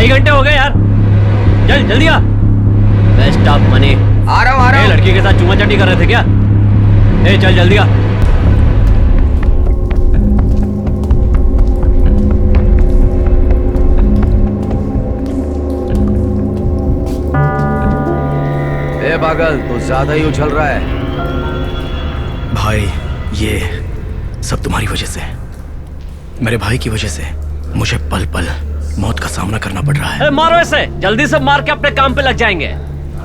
2.5 घंटे हो गए यार। चल जल्दी आ। Waste of money. आ रहा हूँ। लड़की के साथ चूमा चाटी कर रहे थे क्या? ए चल जल्दी आ। ए पागल, तू ज्यादा ही उछल रहा है। भाई ये सब तुम्हारी वजह से, मेरे भाई की वजह से मुझे पल पल मौत का सामना करना पड़ रहा है। मारो इसे, जल्दी से मार के अपने काम पे लग जाएंगे।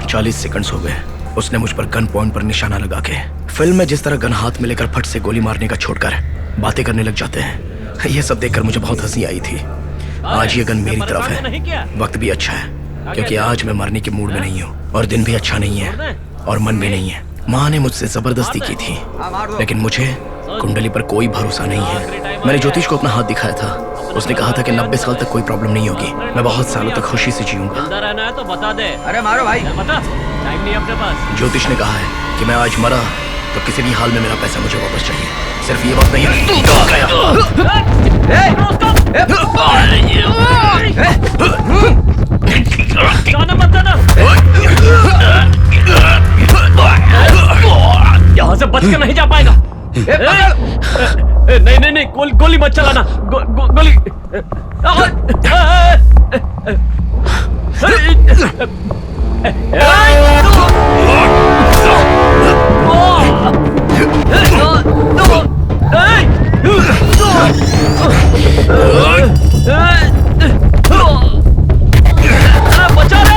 40 सेकंड्स हो गए। उसने मुझ पर गन पॉइंट पर निशाना लगा के, फिल्म में जिस तरह गन हाथ में लेकर फट से गोली मारने का छोड़कर बातें करने लग जाते हैं, ये सब देखकर मुझे बहुत हंसी आई थी। आज ये गन मेरी तरफ है। वक्त भी अच्छा है क्योंकि आज मैं मरने के मूड में नहीं हूँ और दिन भी अच्छा नहीं है और मन भी नहीं है। माँ ने मुझसे जबरदस्ती की थी, लेकिन मुझे कुंडली पर कोई भरोसा नहीं है। मैंने ज्योतिष को अपना हाथ दिखाया था। उसने कहा था कि 90 साल तक कोई प्रॉब्लम नहीं होगी। मैं बहुत सालों तक खुशी से जीऊंगा। जिंदा रहना है तो बता दे। अरे मारो भाई। बता, टाइम नहीं अपने पास। ज्योतिष ने कहा है कि मैं आज मरा तो किसी भी हाल में मेरा पैसा मुझे वापस चाहिए। सिर्फ ये बात नहीं है। तू कहाँ जाना मत जाना। यहाँ से बच के नहीं जा पाएगा। नहीं नहीं नहीं, गोली मत चलाना। गोली। बचा रे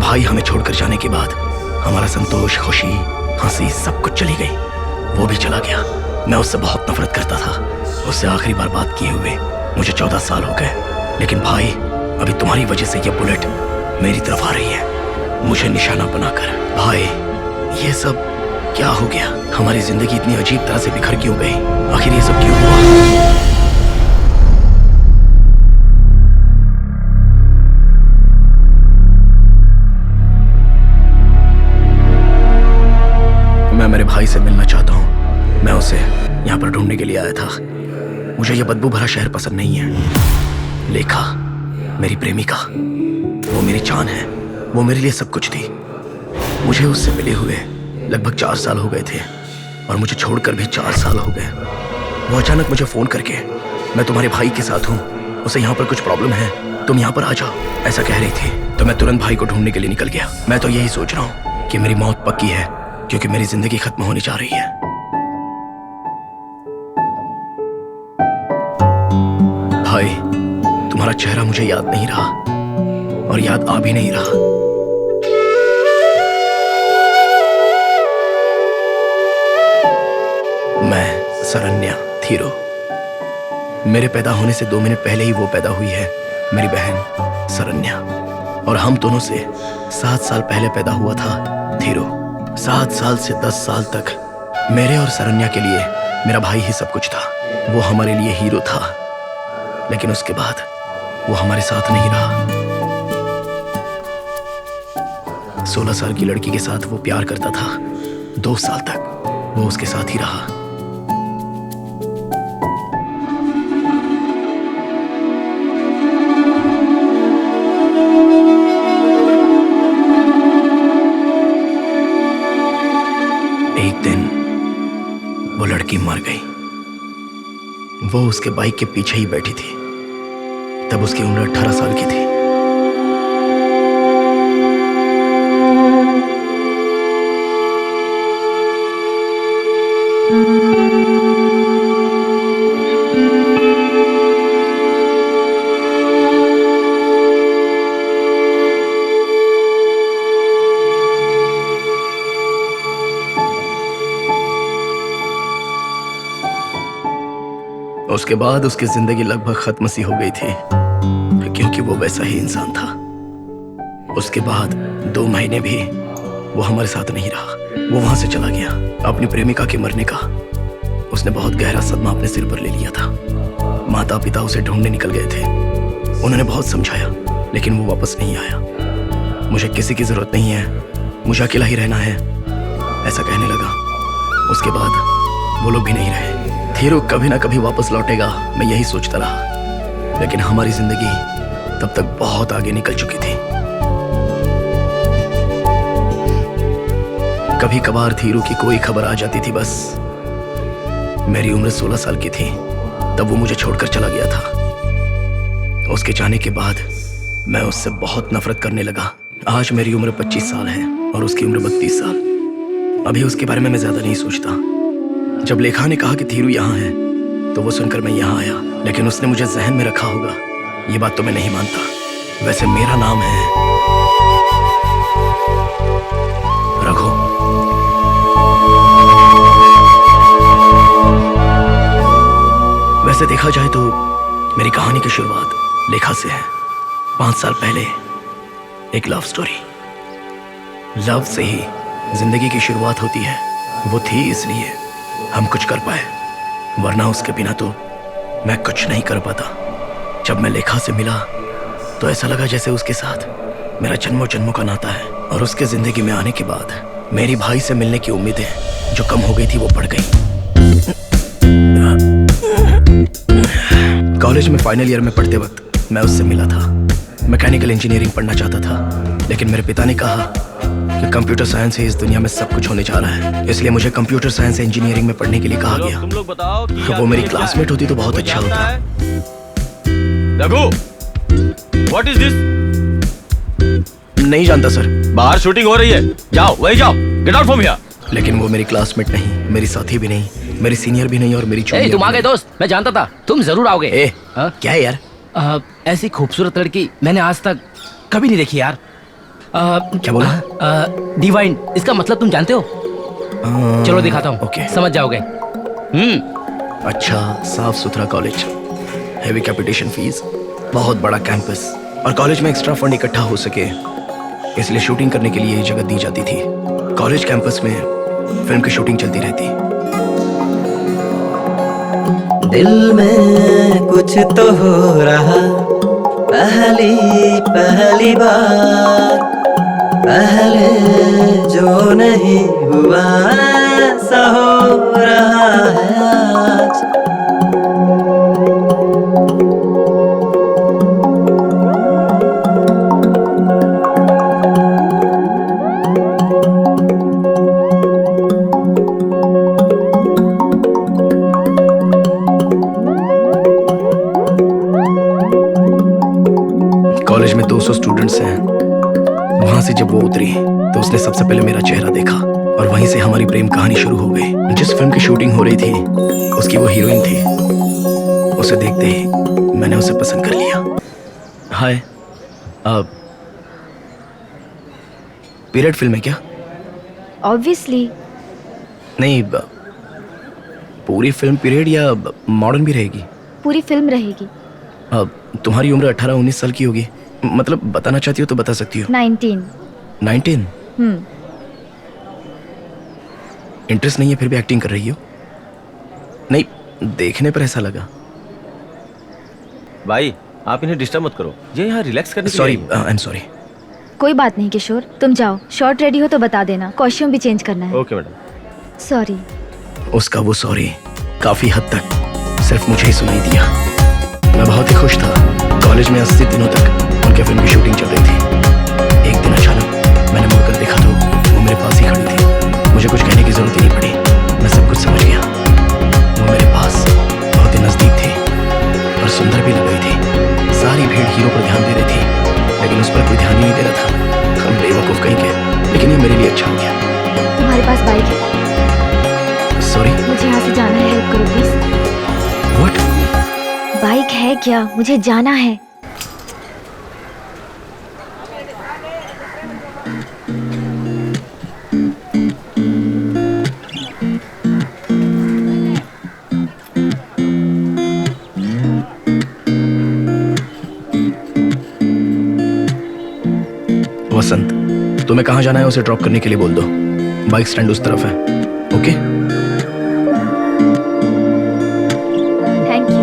भाई हमें छोड़कर जाने के बाद हमारा संतोष, खुशी, हंसी सब कुछ चली गई। वो भी चला गया। मैं उससे बहुत नफरत करता था। उससे आखिरी बार बात किए हुए मुझे 14 साल हो गए। लेकिन भाई, अभी तुम्हारी वजह से ये बुलेट मेरी तरफ आ रही है, मुझे निशाना बनाकर। भाई, ये सब क्या हो गया? हमारी जिंदगी इतनी अजीब तरह से बिखर क्यों गई? आखिर ये सब क्यों हुआ? मैं मेरे भाई से मिलना चाहता हूँ। मैं उसे यहाँ पर ढूंढने के लिए आया था। मुझे यह बदबू भरा शहर पसंद नहीं है। लेखा, मेरी प्रेमिका, वो मेरी जान है। वो मेरे लिए सब कुछ थी। मुझे उससे मिले हुए लगभग 4 साल हो गए थे और मुझे छोड़कर भी 4 साल हो गए। वो अचानक मुझे फोन करके, मैं तुम्हारे भाई के साथ हूँ, उसे यहाँ पर कुछ प्रॉब्लम है, तुम यहाँ पर आ जाओ, ऐसा कह रही थी। तो मैं तुरंत भाई को ढूंढने के लिए निकल गया। मैं तो यही सोच रहा हूँ कि मेरी मौत पक्की है, क्योंकि मेरी जिंदगी खत्म होने जा रही है। भाई, तुम्हारा चेहरा मुझे याद नहीं रहा और याद आ भी नहीं रहा। मैं सरन्या थीरो। मेरे पैदा होने से 2 मिनट पहले ही वो पैदा हुई है, मेरी बहन सरन्या। और हम दोनों से 7 साल पहले पैदा हुआ था थीरो। 7 साल से 10 साल तक मेरे और सरन्या के लिए मेरा भाई ही सब कुछ था। वो हमारे लिए हीरो था। लेकिन उसके बाद वो हमारे साथ नहीं रहा। 16 साल की लड़की के साथ वो प्यार करता था। 2 साल तक वो उसके साथ ही रहा। एक दिन वो लड़की मर गई। वो उसके बाइक के पीछे ही बैठी थी। तब उसकी उम्र 18 साल की थी। उसके बाद उसकी जिंदगी लगभग खत्म सी हो गई थी, क्योंकि वो वैसा ही इंसान था। उसके बाद 2 महीने भी वो हमारे साथ नहीं रहा। वो वहां से चला गया अपनी प्रेमिका के मरने का उसने बहुत गहरा सदमा अपने सिर पर ले लिया था। माता पिता उसे ढूंढने निकल गए थे। उन्होंने बहुत समझाया, लेकिन वो वापस नहीं आया। मुझे किसी की जरूरत नहीं है, मुझे अकेला ही रहना है, ऐसा कहने लगा। उसके बाद वो लोग भी नहीं रहे। थीरू कभी ना कभी वापस लौटेगा, मैं यही सोचता रहा। लेकिन हमारी जिंदगी तब तक बहुत आगे निकल चुकी थी। कभी कभार थीरू की कोई खबर आ जाती थी बस। मेरी उम्र 16 साल की थी तब वो मुझे छोड़कर चला गया था। उसके जाने के बाद मैं उससे बहुत नफरत करने लगा। आज मेरी उम्र 25 साल है और उसकी उम्र 32 साल। अभी उसके बारे में मैं ज्यादा नहीं सोचता। जब लेखा ने कहा कि थीरू यहाँ है तो वो सुनकर मैं यहाँ आया, लेकिन उसने मुझे जहन में रखा होगा, ये बात तो मैं नहीं मानता। वैसे मेरा नाम है रघु। वैसे देखा जाए तो मेरी कहानी की शुरुआत लेखा से है। 5 साल पहले एक लव स्टोरी। लव से ही जिंदगी की शुरुआत होती है। वो थी इसलिए हम कुछ कर पाए, वरना उसके बिना तो मैं कुछ नहीं कर पाता। जब मैं लेखा से मिला तो ऐसा लगा जैसे उसके साथ मेरा जन्मों जन्मों का नाता है। और उसके जिंदगी में आने के बाद मेरी भाई से मिलने की उम्मीदें जो कम हो गई थी वो बढ़ गई। कॉलेज में फाइनल ईयर में पढ़ते वक्त मैं उससे मिला था। मैकेनिकल इंजीनियरिंग पढ़ना चाहता था, लेकिन मेरे पिता ने कहा कि कंप्यूटर साइंस से इस दुनिया में सब कुछ होने जा रहा है, इसलिए मुझे कंप्यूटर साइंस इंजीनियरिंग में पढ़ने के लिए कहा गया। तुम लोग बताओ कि वो मेरी क्लासमेट होती तो बहुत अच्छा होता। Raghu, what is this? नहीं जानता सर। बाहर शूटिंग हो रही है, जाओ वही जाओ, गेट आउट फ्रॉम हियर। लेकिन वो मेरी क्लासमेट नहीं, मेरी साथी भी नहीं, मेरी सीनियर भी नहीं और मेरी जूनियर। तुम आ गए दोस्त, मैं जानता था तुम जरूर आओगे। क्या है यार? ऐसी खूबसूरत लड़की मैंने आज तक कभी नहीं देखी यार। क्या बोला? डिवाइन, इसका मतलब तुम जानते हो? चलो दिखाता हूँ, ओके। समझ जाओगे। अच्छा, साफ सुथरा कॉलेज, हैवी कैपिटेशन फीस, बहुत बड़ा कैंपस, और कॉलेज में एक्स्ट्रा फंड इकट्ठा हो सके इसलिए शूटिंग करने के लिए ये जगह दी जाती थी। कॉलेज कैंपस में फिल्म की शूटिंग चलती रहती। दिल में कुछ तो हो रहा, पहली बार, पहले जो नहीं हुआ ऐसा हो रहा है आज। कॉलेज में 200 स्टूडेंट्स हैं। वहां से जब वो उतरी तो उसने सबसे पहले मेरा चेहरा देखा और वहीं से हमारी प्रेम कहानी शुरू हो गई। जिस फिल्म की शूटिंग हो रही थी उसकी वो हीरोइन थी। उसे देखते ही मैंने उसे पसंद कर लिया। हाय, पीरियड फिल्म है क्या? ऑब्वियसली। नहीं, पूरी फिल्म पीरियड या मॉडर्न भी रहेगी? पूरी फिल्म रहेगी। तुम्हारी उम्र 18-19 साल की होगी, मतलब बताना चाहती हो तो बता सकती हो। 19। 19? इंटरेस्ट नहीं है फिर भी एक्टिंग कर रही हो? नहीं, देखने पर ऐसा लगा। भाई आप इन्हें डिस्टर्ब मत करो, ये यहाँ रिलैक्स करने के सॉरी, लिए आई आई एम सॉरी। कोई बात नहीं किशोर, तुम जाओ। शॉर्ट रेडी हो तो बता देना, कॉस्ट्यूम भी चेंज करना है। Okay madam. सॉरी। उसका वो सॉरी काफी हद तक सिर्फ मुझे ही सुनाई दिया। मैं बहुत ही खुश था। कॉलेज में 80 दिनों तक उनके फिल्म की शूटिंग चल रही थी। एक दिन अचानक मैंने मुड़कर देखा तो वो मेरे पास ही खड़ी थी। मुझे कुछ कहने की जरूरत ही नहीं पड़ी, मैं सब कुछ समझ गया। वो मेरे पास बहुत ही नजदीक थी और सुंदर भी लग रही थी। सारी भीड़ हीरो पर ध्यान दे रही थी, लेकिन उस पर कोई ध्यान ही नहीं दे रहा था। हम बेवकूफ कहीं के, लेकिन ये मेरे लिए अच्छा हो गया। तुम्हारे पास बाइक है? सॉरी, मुझे यहाँ से जाना है, हेल्प करो प्लीज। व्हाट? बाइक है क्या? मुझे जाना है। तुम्हें कहाँ जाना है उसे ड्रॉप करने के लिए बोल दो। बाइक स्टैंड उस तरफ है। Okay? Thank you.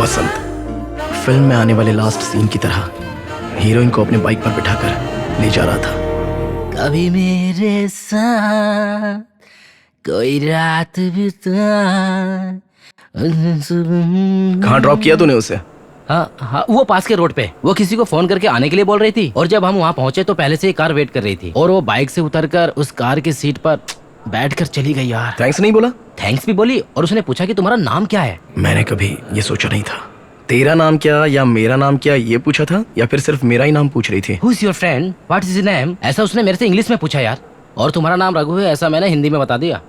Vasant film में आने वाले लास्ट सीन की तरह हीरोइन को अपने बाइक पर बिठाकर ले जा रहा था। कभी मेरे साथ कोई रात बिता। कहाँ ड्रॉप किया तूने उसे? हाँ हाँ, वो पास के रोड पे। वो किसी को फोन करके आने के लिए बोल रही थी और जब हम वहाँ पहुंचे तो पहले से ही कार वेट कर रही थी और वो बाइक से उतरकर उस कार की सीट पर बैठकर चली गई यार। थैंक्स नहीं बोला? थैंक्स भी बोली और उसने पूछा कि तुम्हारा नाम क्या है। मैंने कभी ये सोचा नहीं था। तेरा नाम क्या या मेरा नाम क्या ये पूछा था या फिर सिर्फ मेरा ही नाम पूछ रही थी? Who is your friend, what is his name, ऐसा उसने मेरे से इंग्लिश में पूछा यार। और तुम्हारा नाम रघु है ऐसा मैंने हिंदी में बता दिया।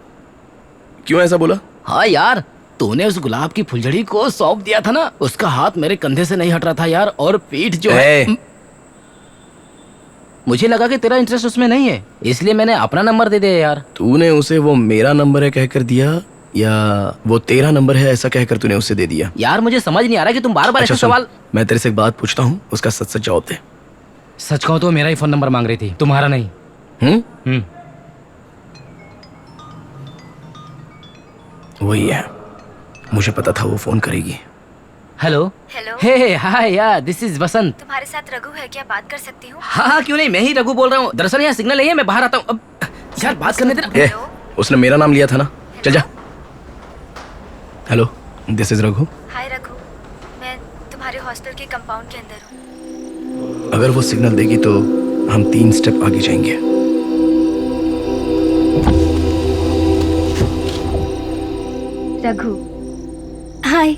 क्यों ऐसा बोला? हाँ यार, तूने उस गुलाब की फुलझड़ी को सौंप दिया था ना, उसका हाथ मेरे कंधे से नहीं हट रहा था यार। और पीठ जो है, मुझे लगा कि तेरा इंटरेस्ट उसमें नहीं है इसलिए मैंने अपना नंबर दे दिया यार। तूने उसे वो मेरा नंबर है कहकर दिया या वो तेरा नंबर है ऐसा कहकर तूने उसे दे दिया? यार मुझे समझ नहीं आ रहा कि तुम बार बार अच्छा ऐसे सवाल। मैं तेरे से एक बात पूछता हूँ, उसका सच सच जवाब दे। सच कहूं तो मेरा ही फोन नंबर मांग रही थी, तुम्हारा नहीं। वही है, मुझे पता था वो फोन करेगी। Hello hello. हे हाय यार, दिस इज वसंत। तुम्हारे साथ रघु है क्या? बात कर सकती हूँ? हाँ क्यों नहीं, मैं ही रघु बोल रहा हूँ। दरअसल यहाँ सिग्नल नहीं है, मैं बाहर आता हूँ। अब यार बात करने देना। उसने मेरा नाम लिया था ना, चल जा। Hello, this is Raghu. Hi Raghu, मैं तुम्हारे हॉस्टल के कंपाउंड के अंदर हूँ। अगर वो सिग्नल देगी तो हम 3 स्टेप आगे जाएंगे। रघु, हाय,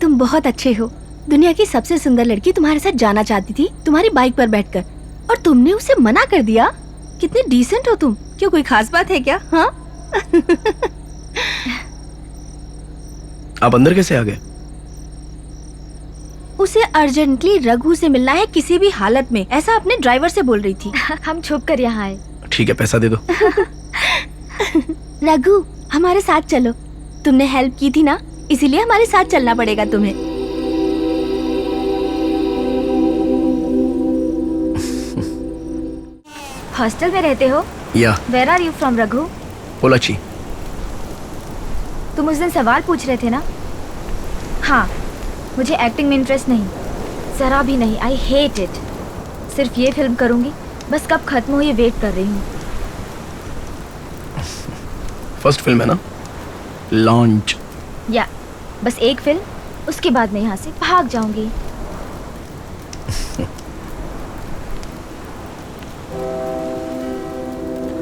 तुम बहुत अच्छे हो। दुनिया की सबसे सुंदर लड़की तुम्हारे साथ जाना चाहती थी तुम्हारी बाइक पर बैठकर और तुमने उसे मना कर दिया। कितने डिसेंट हो तुम। क्यों, कोई खास बात है क्या? हाँ? आप अंदर कैसे आ गए? उसे अर्जेंटली रघु से मिलना है किसी भी हालत में, ऐसा अपने ड्राइवर से बोल रही थी। हम छुप कर यहाँ आए। ठीक है, पैसा दे दो। रघु, हमारे साथ चलो। तुमने हेल्प की थी ना, इसीलिए हमारे साथ चलना पड़ेगा तुम्हें। हॉस्टल में रहते हो? या। Where are you from Raghu? Pollachi. तुम उस दिन सवाल पूछ रहे थे ना? हाँ, मुझे एक्टिंग में इंटरेस्ट नहीं, जरा भी नहीं। I hate it. सिर्फ ये फिल्म करूंगी, बस कब खत्म हो ये वेट कर रही हूँ। फर्स्ट फिल्म है ना, लॉन्च। या बस एक फिल्म, उसके बाद मैं यहाँ से भाग जाऊंगी।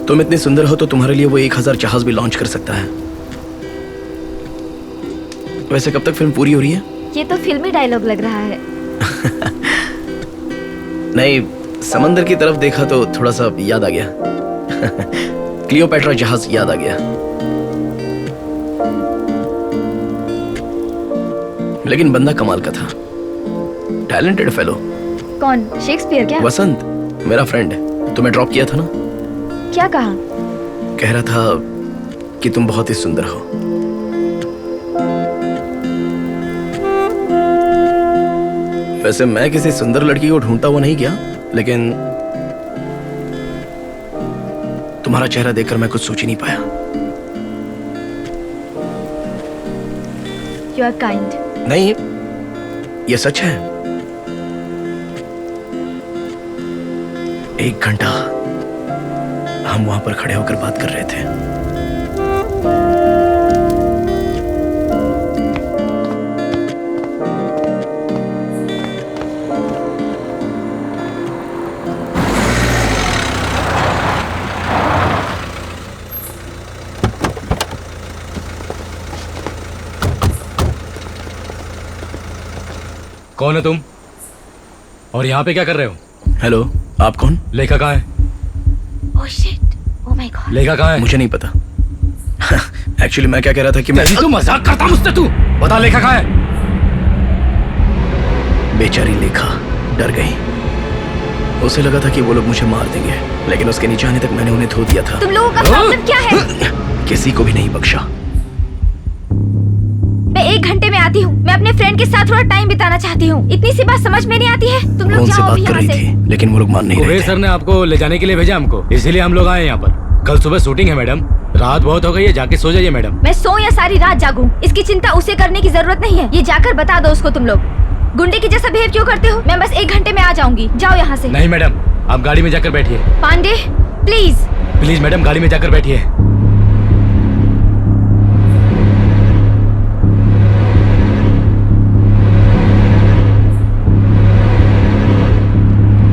तुम इतनी सुंदर हो तो तुम्हारे लिए वो 1000 जहाज भी लॉन्च कर सकता है। वैसे कब तक फिल्म पूरी हो रही है? ये तो फिल्मी डायलॉग लग रहा है। नहीं, समंदर की तरफ देखा तो थोड़ा सा याद आ गया। क्लियोपेट्रा जहाज याद आ गया। लेकिन बंदा कमाल का था, टैलेंटेड फेलो। कौन, शेक्सपियर क्या? वसंत, मेरा फ्रेंड है। तुम्हें ड्रॉप किया था ना? क्या कहा? कह रहा था कि तुम बहुत ही सुंदर हो। वैसे मैं किसी सुंदर लड़की को ढूंढता हुआ नहीं गया, लेकिन तुम्हारा चेहरा देखकर मैं कुछ सोच ही नहीं पाया। You are kind. नहीं, ये सच है। 1 घंटा हम वहां पर खड़े होकर बात कर रहे थे। कौन है तुम और यहाँ पे क्या कर रहे हो? हेलो, आप कौन? लेखा कहाँ है? Oh shit, oh my God. लेखा कहाँ है? मुझे नहीं पता। एक्चुअली मैं क्या कह रहा था कि मैं तू मजाक करता मुझसे? तू बता, लेखा कहाँ है? बेचारी लेखा डर गई। उसे लगा था कि वो लोग मुझे मार देंगे, लेकिन उसके नीचे आने तक मैंने उन्हें धो दिया था। तुम लोगों का प्रॉब्लम क्या है? किसी को भी नहीं बख्शा। मैं 1 घंटे में आती हूँ। मैं अपने फ्रेंड के साथ थोड़ा टाइम बिताना चाहती हूँ। इतनी सी बात समझ में नहीं आती है? तुम वो लोग उनसे जाओ बात अभी कर यहाँ रही से। थी, लेकिन वो लोग मान नहीं रहे कुबेर थे। सर ने आपको ले जाने के लिए भेजा हमको, इसीलिए हम लोग आए यहाँ पर। कल सुबह शूटिंग है मैडम, रात बहुत हो गई है, जाके सो जाइए मैडम। मैं सो या सारी रात जागूं, इसकी चिंता उसे करने की जरूरत नहीं है। ये जाकर बता दो उसको। तुम लोग गुंडे की जैसा बिहेव क्यों करते हो? मैं बस 1 घंटे में आ जाऊंगी। जाओ यहाँ से। नहीं मैडम, आप गाड़ी में जाकर बैठिए। पांडे प्लीज। प्लीज मैडम, गाड़ी में जाकर बैठिए।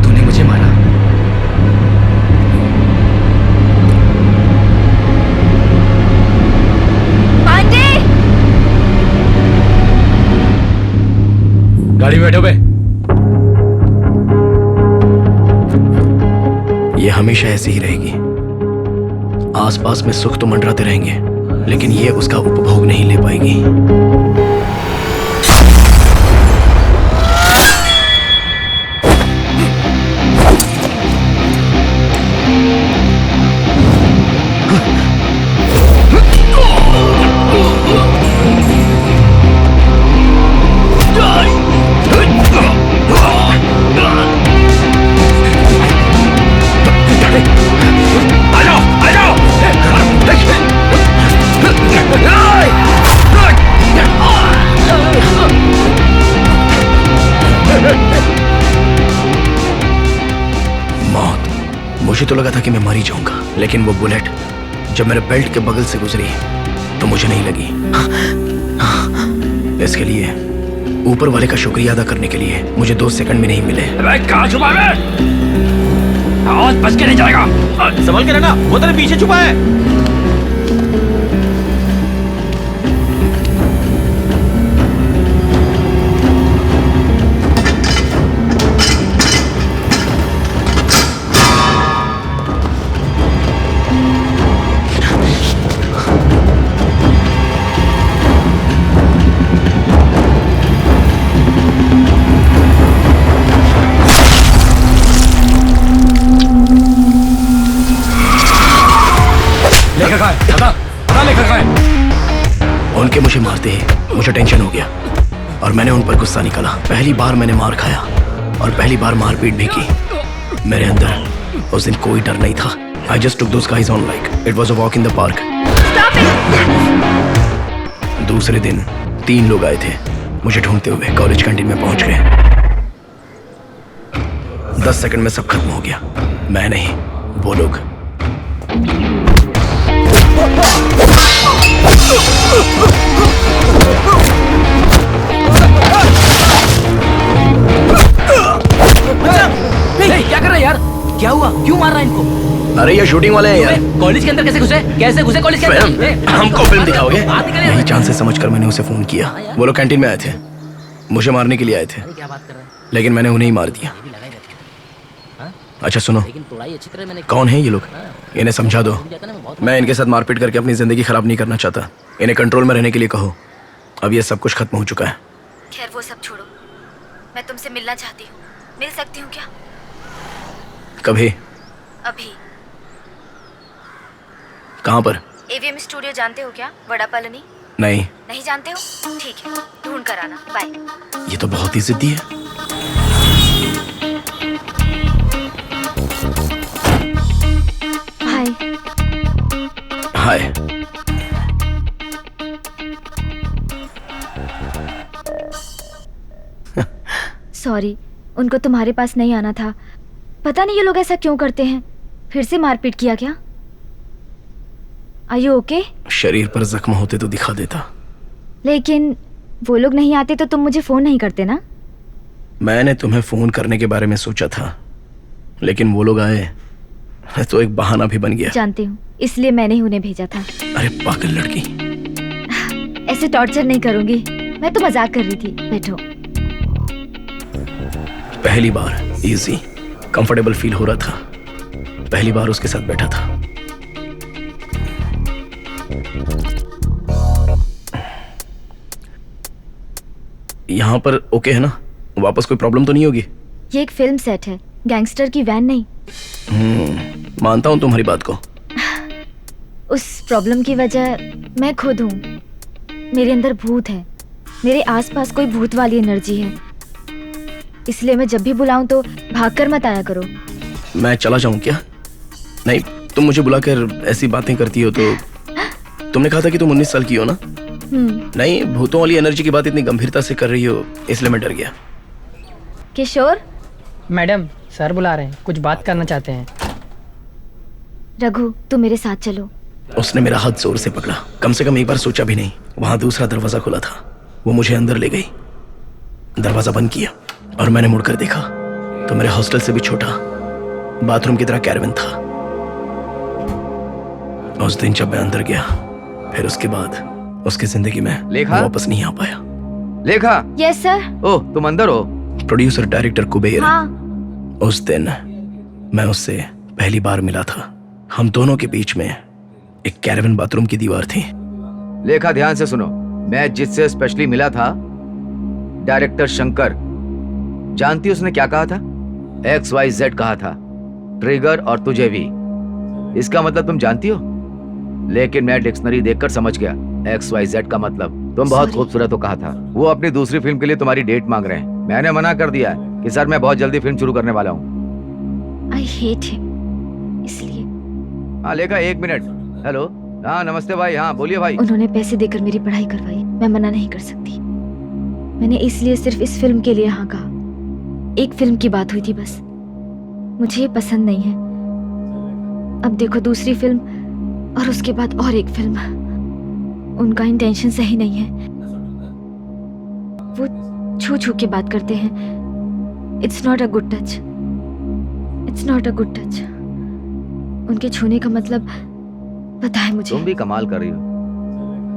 तूने मुझे मारा। पांडे गाड़ी में बैठो बे। ये हमेशा ऐसी ही रहेगी। आसपास में सुख तो मंडराते रहेंगे, लेकिन ये उसका उपभोग नहीं ले पाएगी। मौत। मुझे तो लगा था कि मैं मर ही जाऊंगा, लेकिन वो बुलेट जब मेरे बेल्ट के बगल से गुजरी तो मुझे नहीं लगी। इसके लिए ऊपर वाले का शुक्रिया अदा करने के लिए मुझे 2 सेकंड भी नहीं मिले। कहाँ छुपा है? आवाज बच के नहीं जाएगा। संभल के रहना, वो तेरे पीछे छुपा है। लेखा कहाँ है? बता लेखा कहाँ है? उनके मुझे मारते ही मुझे टेंशन हो गया और मैंने उन पर गुस्सा निकाला। पहली बार मैंने मार खाया और पहली बार मारपीट भी की। मेरे अंदर उस दिन कोई डर नहीं था। I just took those guys on like it was a walk in the park. दूसरे दिन 3 लोग आए थे मुझे ढूंढते हुए। कॉलेज कैंटीन में पहुंच गए। 10 सेकंड में सब खत्म हो गया। मैं नहीं, वो लोग। क्या कर रहा है यार? क्या हुआ? क्यों मार रहा है इनको? अरे ये शूटिंग वाले हैं यार। कॉलेज के अंदर कैसे घुसे? कैसे घुसे कॉलेज के अंदर? हमको फिल्म दिखाओगे? बात निकले। यही चांस से समझकर मैंने उसे फोन किया। वो लोग कैंटीन में आए थे, मुझे मारने के लिए आए थे, क्या बात कर रहा है? लेकिन मैंने उन्हें ही मार दिया। ये भी लगाई रहती है। अच्छा सुनो, लेकिन तोड़ाई अच्छी तरह मैंने कौन है ये लोग? इन्हें समझा दो। जाता ना, मैं बहुत मैं इनके साथ मारपीट करके अपनी जिंदगी खराब नहीं करना चाहता। इन्हें कंट्रोल में रहने के लिए कहो। अब ये सब कुछ खत्म हो चुका है। खैर वो सब छोड़ो, मैं तुमसे मिलना चाहती हूँ। मिल सकती हूँ क्या? कभी? अभी। कहाँ पर? एवीएम स्टूडियो जानते हो क्या? वड़ा कॉलोनी। नहीं। नहीं जानते हो? ठीक है, ढूंढ कर आना। बाय। ये तो बहुत ही जिद्दी है। हाय। हाय। सॉरी, उनको तुम्हारे पास नहीं आना था। पता नहीं ये लोग ऐसा क्यों करते हैं। फिर से मारपीट किया क्या? Are you okay? शरीर पर जख्म होते तो दिखा देता। लेकिन वो लोग नहीं आते तो तुम मुझे फोन नहीं करते ना? मैंने तुम्हें फोन करने के बारे में सोचा था, लेकिन वो लोग आए तो एक बहाना भी बन गया। जानती हूँ, इसलिए मैंने ही उन्हें भेजा था। अरे पागल लड़की। ऐसे टॉर्चर नहीं करूंगी, मैं तो मजाक कर रही थी। बैठो। पहली बार इजी कंफर्टेबल फील हो रहा था। पहली बार उसके साथ बैठा था। यहाँ पर ओके है ना? वापस कोई प्रॉब्लम तो नहीं होगी? ये एक फिल्म सेट है, गैंगस्टर की वैन नहीं। मानता हूँ तुम्हारी बात को। उस प्रॉब्लम की वजह मैं खुद हूँ। मेरे अंदर भूत है, मेरे आसपास कोई भूत वाली एनर्जी है, इसलिए मैं जब भी बुलाऊं तो भागकर मत आया करो। मैं चला जाऊं क्या? नहीं, तुम मुझे बुलाकर ऐसी बातें करती हो तो। तुमने कहा था कि तुम 19 साल की हो ना? नहीं, भूतों वाली एनर्जी की बात इतनी गंभीरता से कर रही हो, इसलिए मैं डर गया। किशोर, मैडम सर बुला रहे हैं, कुछ बात करना चाहते हैं। रघु तुम मेरे साथ चलो। उसने मेरा हाथ जोर से पकड़ा, कम से कम एक बार सोचा भी नहीं। वहां दूसरा दरवाजा खुला था, वो मुझे अंदर ले गई। दरवाजा बंद किया और मैंने मुड़कर देखा तो मेरे हॉस्टल से भी छोटा बाथरूम की तरह कैरवन था। उस दिन जब मैं अंदर गया, फिर उसके बाद उसकी जिंदगी में लेखा? वापस नहीं आ पाया। लेखा। Yes sir. ओह, तुम अंदर हो? Producer director Kuber. हाँ। उस दिन मैं उससे पहली बार मिला था। हम दोनों के बीच में एक कैरवन बाथरूम की दीवार थी। लेखा ध्यान से सुनो, मैं जिससे स्पेशली मिला था डायरेक्टर शंकर। जानती उसने क्या कहा था? XYZ कहा था, ट्रिगर और तुझे भी। इसका मतलब तुम जानती हो? लेकिन मैं डिक्शनरी देखकर समझ गया XYZ का मतलब तुम बहुत खूबसूरत हो कहा था। वो अपनी दूसरी फिल्म के लिए तुम्हारी डेट मांग रहे हैं। मैंने मना कर दिया कि सर मैं बहुत जल्दी फिल्म शुरू करने वाला हूँ। आई हेट हिम, इसलिए। हाँ लेखा, 1 मिनट। हेलो। हाँ नमस्ते भाई। हाँ बोलिए भाई। उन्होंने पैसे देकर मेरी पढ़ाई करवाई, मैं मना नहीं कर सकती। मैंने इसलिए सिर्फ इस फिल्म के लिए हाँ कहा। एक फिल्म की बात हुई थी बस, मुझे ये पसंद नहीं है। अब देखो दूसरी फिल्म और उसके बाद और एक फिल्म। उनका इंटेंशन सही नहीं है, वो छू छू के बात करते हैं। It's not a good touch, it's not a good touch. उनके छूने का मतलब पता है मुझे। तुम भी कमाल कर रही हो,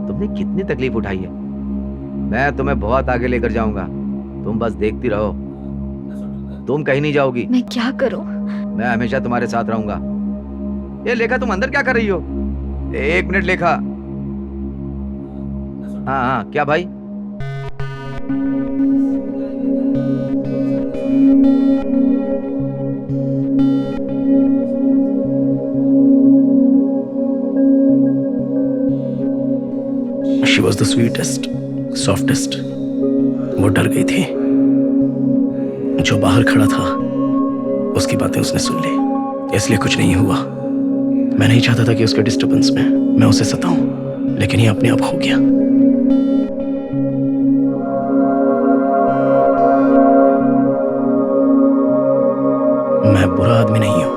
तुमने कितनी तकलीफ उठाई है। मैं तुम्हें बहुत आगे लेकर जाऊंगा, तुम बस देखती रहो। तुम कहीं नहीं जाओगी। मैं क्या करूं? मैं हमेशा तुम्हारे साथ रहूंगा। ये लेखा, तुम अंदर क्या कर रही हो? 1 मिनट लेखा। हाँ हाँ, क्या भाई? She was the sweetest, softest. वो डर गई थी। जो बाहर खड़ा था उसकी बातें उसने सुन ली, इसलिए कुछ नहीं हुआ। मैं नहीं चाहता था कि उसके डिस्टर्बेंस में मैं उसे सताऊं, लेकिन ये अपने आप हो गया। मैं बुरा आदमी नहीं हूं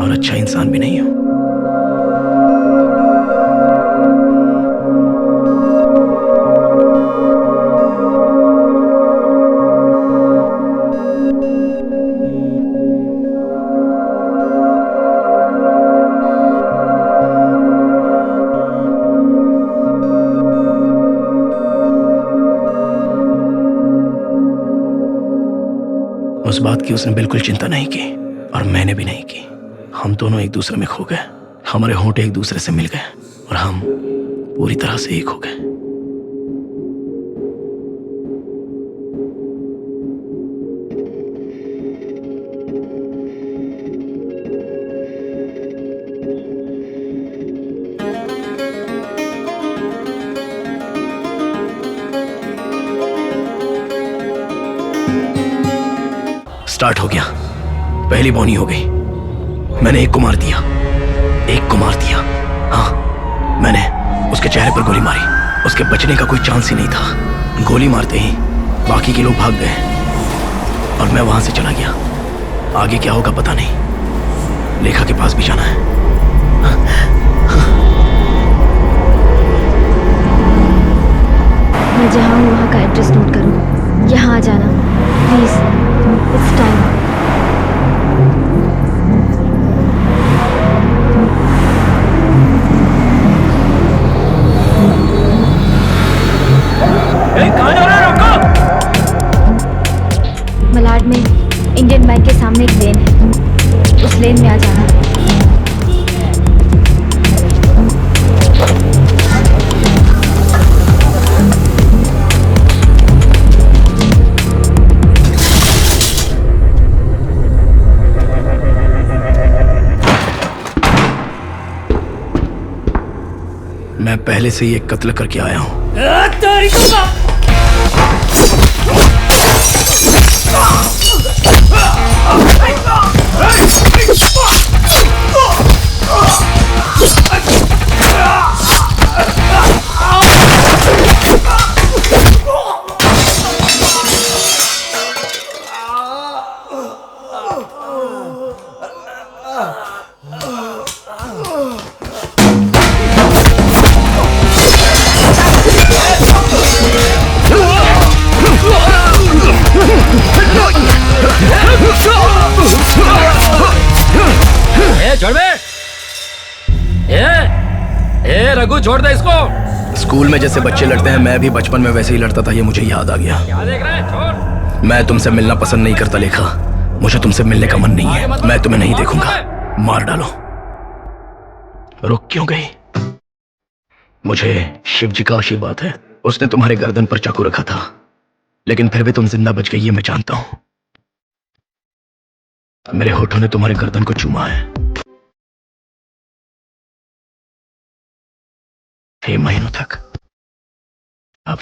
और अच्छा इंसान भी नहीं हूं। उस बात की उसने बिल्कुल चिंता नहीं की और मैंने भी नहीं की। हम दोनों एक दूसरे में खो गए, हमारे होंठ एक दूसरे से मिल गए और हम पूरी तरह से एक हो गए। स्टार्ट हो गया। पहली बॉनी हो गई। मैंने एक को मार दिया, एक को मार दिया। हाँ, मैंने उसके चेहरे पर गोली मारी। उसके बचने का कोई चांस ही नहीं था। गोली मारते ही बाकी के लोग भाग गए और मैं वहां से चला गया। आगे क्या होगा पता नहीं। लेखा के पास भी जाना है। मैं जहाँ हूँ वहाँ का एड्रेस नोट करो। यहाँ आ जाना प्लीज। It's time. कहाँ जा रहे हो? रुको! मलाड में इंडियन बैंक के सामने एक लेन है, उस लेन में आ जाना। मैं पहले से ही एक कत्ल करके आया हूं। छोड़ बे। रघु छोड़ दे इसको। स्कूल में जैसे बच्चे लड़ते हैं, मैं भी बचपन में वैसे ही लड़ता था, ये मुझे याद आ गया। क्या देख रहा है? छोड़। मैं तुमसे मिलना पसंद नहीं करता लेखा, मुझे तुमसे मिलने का मन नहीं है। मैं तुम्हें नहीं देखूंगा, मार डालो। रुक क्यों गई? मुझे शिव जी का आशीर्वाद है, उसने तुम्हारे गर्दन पर चाकू रखा था, लेकिन फिर भी तुम जिंदा बच गई, ये मैं जानता हूं। मेरे होठों ने तुम्हारे गर्दन को चूमा है। ये महीनों तक। अब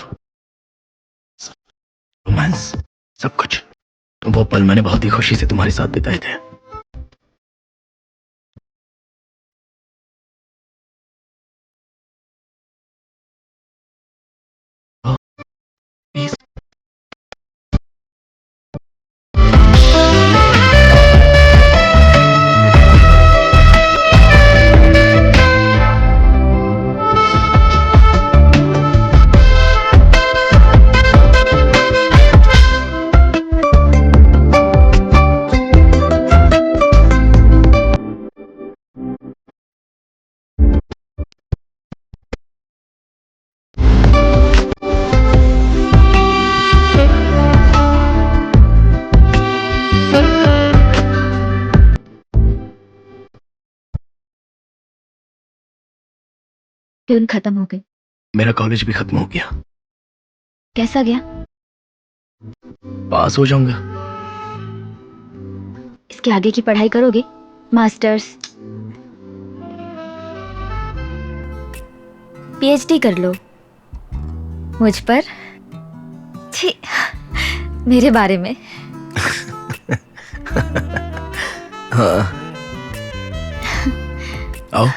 रोमांस, सब कुछ, वो पल मैंने बहुत ही खुशी से तुम्हारे साथ बिताए थे। फिल्म खत्म हो गई। मेरा कॉलेज भी खत्म हो गया। कैसा गया? पास हो जाऊंगा। इसके आगे की पढ़ाई करोगे? मास्टर्स, पीएचडी कर लो। मुझ पर? छी, मेरे बारे में। हाँ। आओ।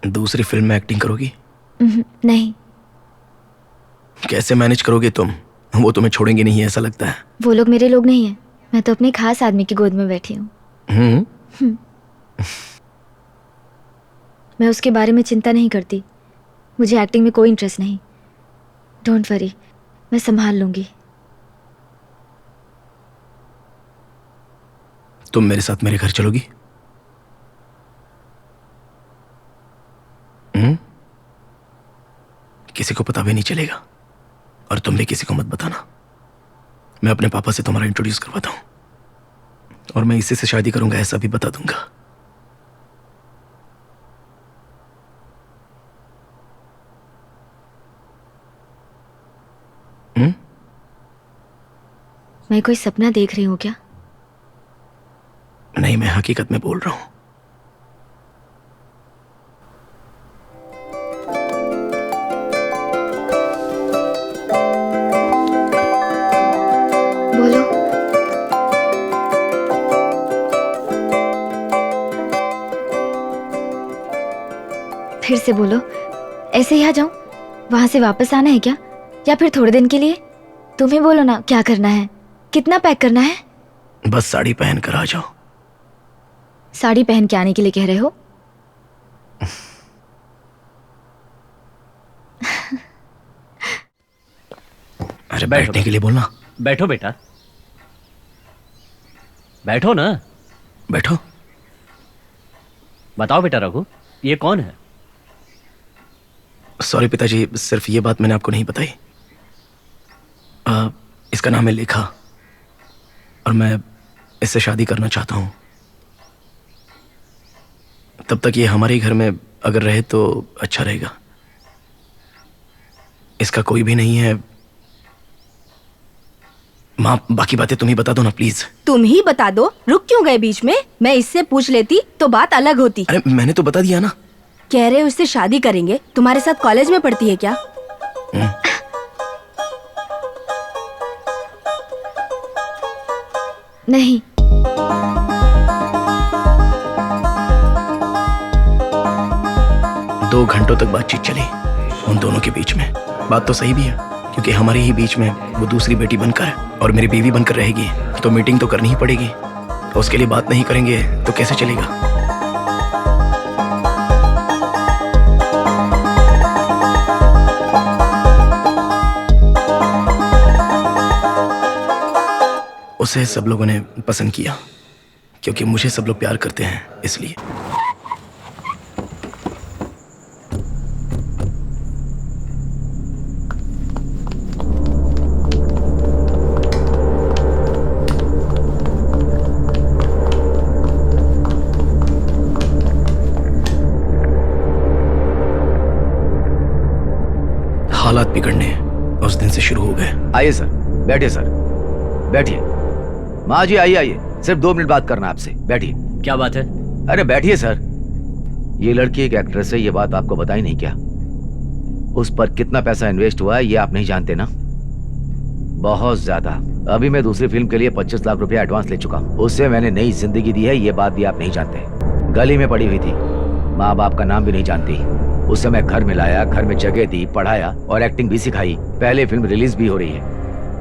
दूसरी फिल्म में एक्टिंग करोगी? नहीं। कैसे मैनेज करोगे तुम? वो तुम्हें छोड़ेंगे नहीं, ऐसा लगता है। वो लोग मेरे लोग नहीं हैं। मैं तो अपने खास आदमी की गोद में बैठी हूँ। मैं उसके बारे में चिंता नहीं करती। मुझे एक्टिंग में कोई इंटरेस्ट नहीं। डोंट वरी, मैं संभाल लूंगी। तुम मेरे साथ मेरे घर चलोगी? किसी को पता भी नहीं चलेगा, और तुम भी किसी को मत बताना। मैं अपने पापा से तुम्हारा इंट्रोड्यूस करवाता हूं, और मैं इसी से शादी करूंगा ऐसा भी बता दूंगा। मैं कोई सपना देख रही हूँ क्या? नहीं, मैं हकीकत में बोल रहा हूं। बोलो। फिर से बोलो। ऐसे ही आ जाऊं? वहां से वापस आना है क्या, या फिर थोड़े दिन के लिए? तुम ही बोलो ना, क्या करना है, कितना पैक करना है? बस साड़ी पहन कर आ जाओ। साड़ी पहन के आने के लिए कह रहे हो? अरे बैठने के लिए बोलना। बैठो बेटा, बैठो ना। बैठो। बताओ बेटा रघु, ये कौन है? सॉरी पिताजी, सिर्फ ये बात मैंने आपको नहीं बताई। इसका नाम है लेखा, और मैं इससे शादी करना चाहता हूं। तब तक ये हमारे ही घर में अगर रहे तो अच्छा रहेगा। इसका कोई भी नहीं है। माँ, बाकी बातें तुम ही बता दो ना प्लीज। तुम ही बता दो। रुक क्यों गए बीच में? मैं इससे पूछ लेती तो बात अलग होती। अरे मैंने तो बता दिया ना। कह रहे उससे शादी करेंगे। तुम्हारे साथ कॉलेज में पढ़ती है क्या? नहीं। 2 घंटों तक बातचीत चली उन दोनों के बीच में। बात तो सही भी है, क्योंकि हमारे ही बीच में वो दूसरी बेटी बनकर और मेरी बीवी बनकर रहेगी, तो मीटिंग तो करनी ही पड़ेगी। उसके लिए बात नहीं करेंगे तो कैसे चलेगा? उसे सब लोगों ने पसंद किया, क्योंकि मुझे सब लोग प्यार करते हैं, इसलिए। हालात बिगड़ने उस दिन से शुरू हो गए। आइए सर, बैठिए सर, बैठिए। माँ जी आइए आइए, सिर्फ 2 मिनट बात करना आपसे, बैठिए। क्या बात है? अरे बैठिए सर। ये लड़की एक एक्ट्रेस है, ये बात आपको बताई नहीं क्या? उस पर कितना पैसा इन्वेस्ट हुआ है ये आप नहीं जानते ना? बहुत ज्यादा। अभी मैं दूसरी फिल्म के लिए 25 लाख रुपया एडवांस ले चुका हूँ। उससे मैंने नई जिंदगी दी है, ये बात भी आप नहीं जानते। गली में पड़ी हुई थी, माँ बाप का नाम भी नहीं जानती। उसे मैं घर में लाया, घर में जगह दी, पढ़ाया और एक्टिंग भी सिखाई। पहले फिल्म रिलीज भी हो रही है।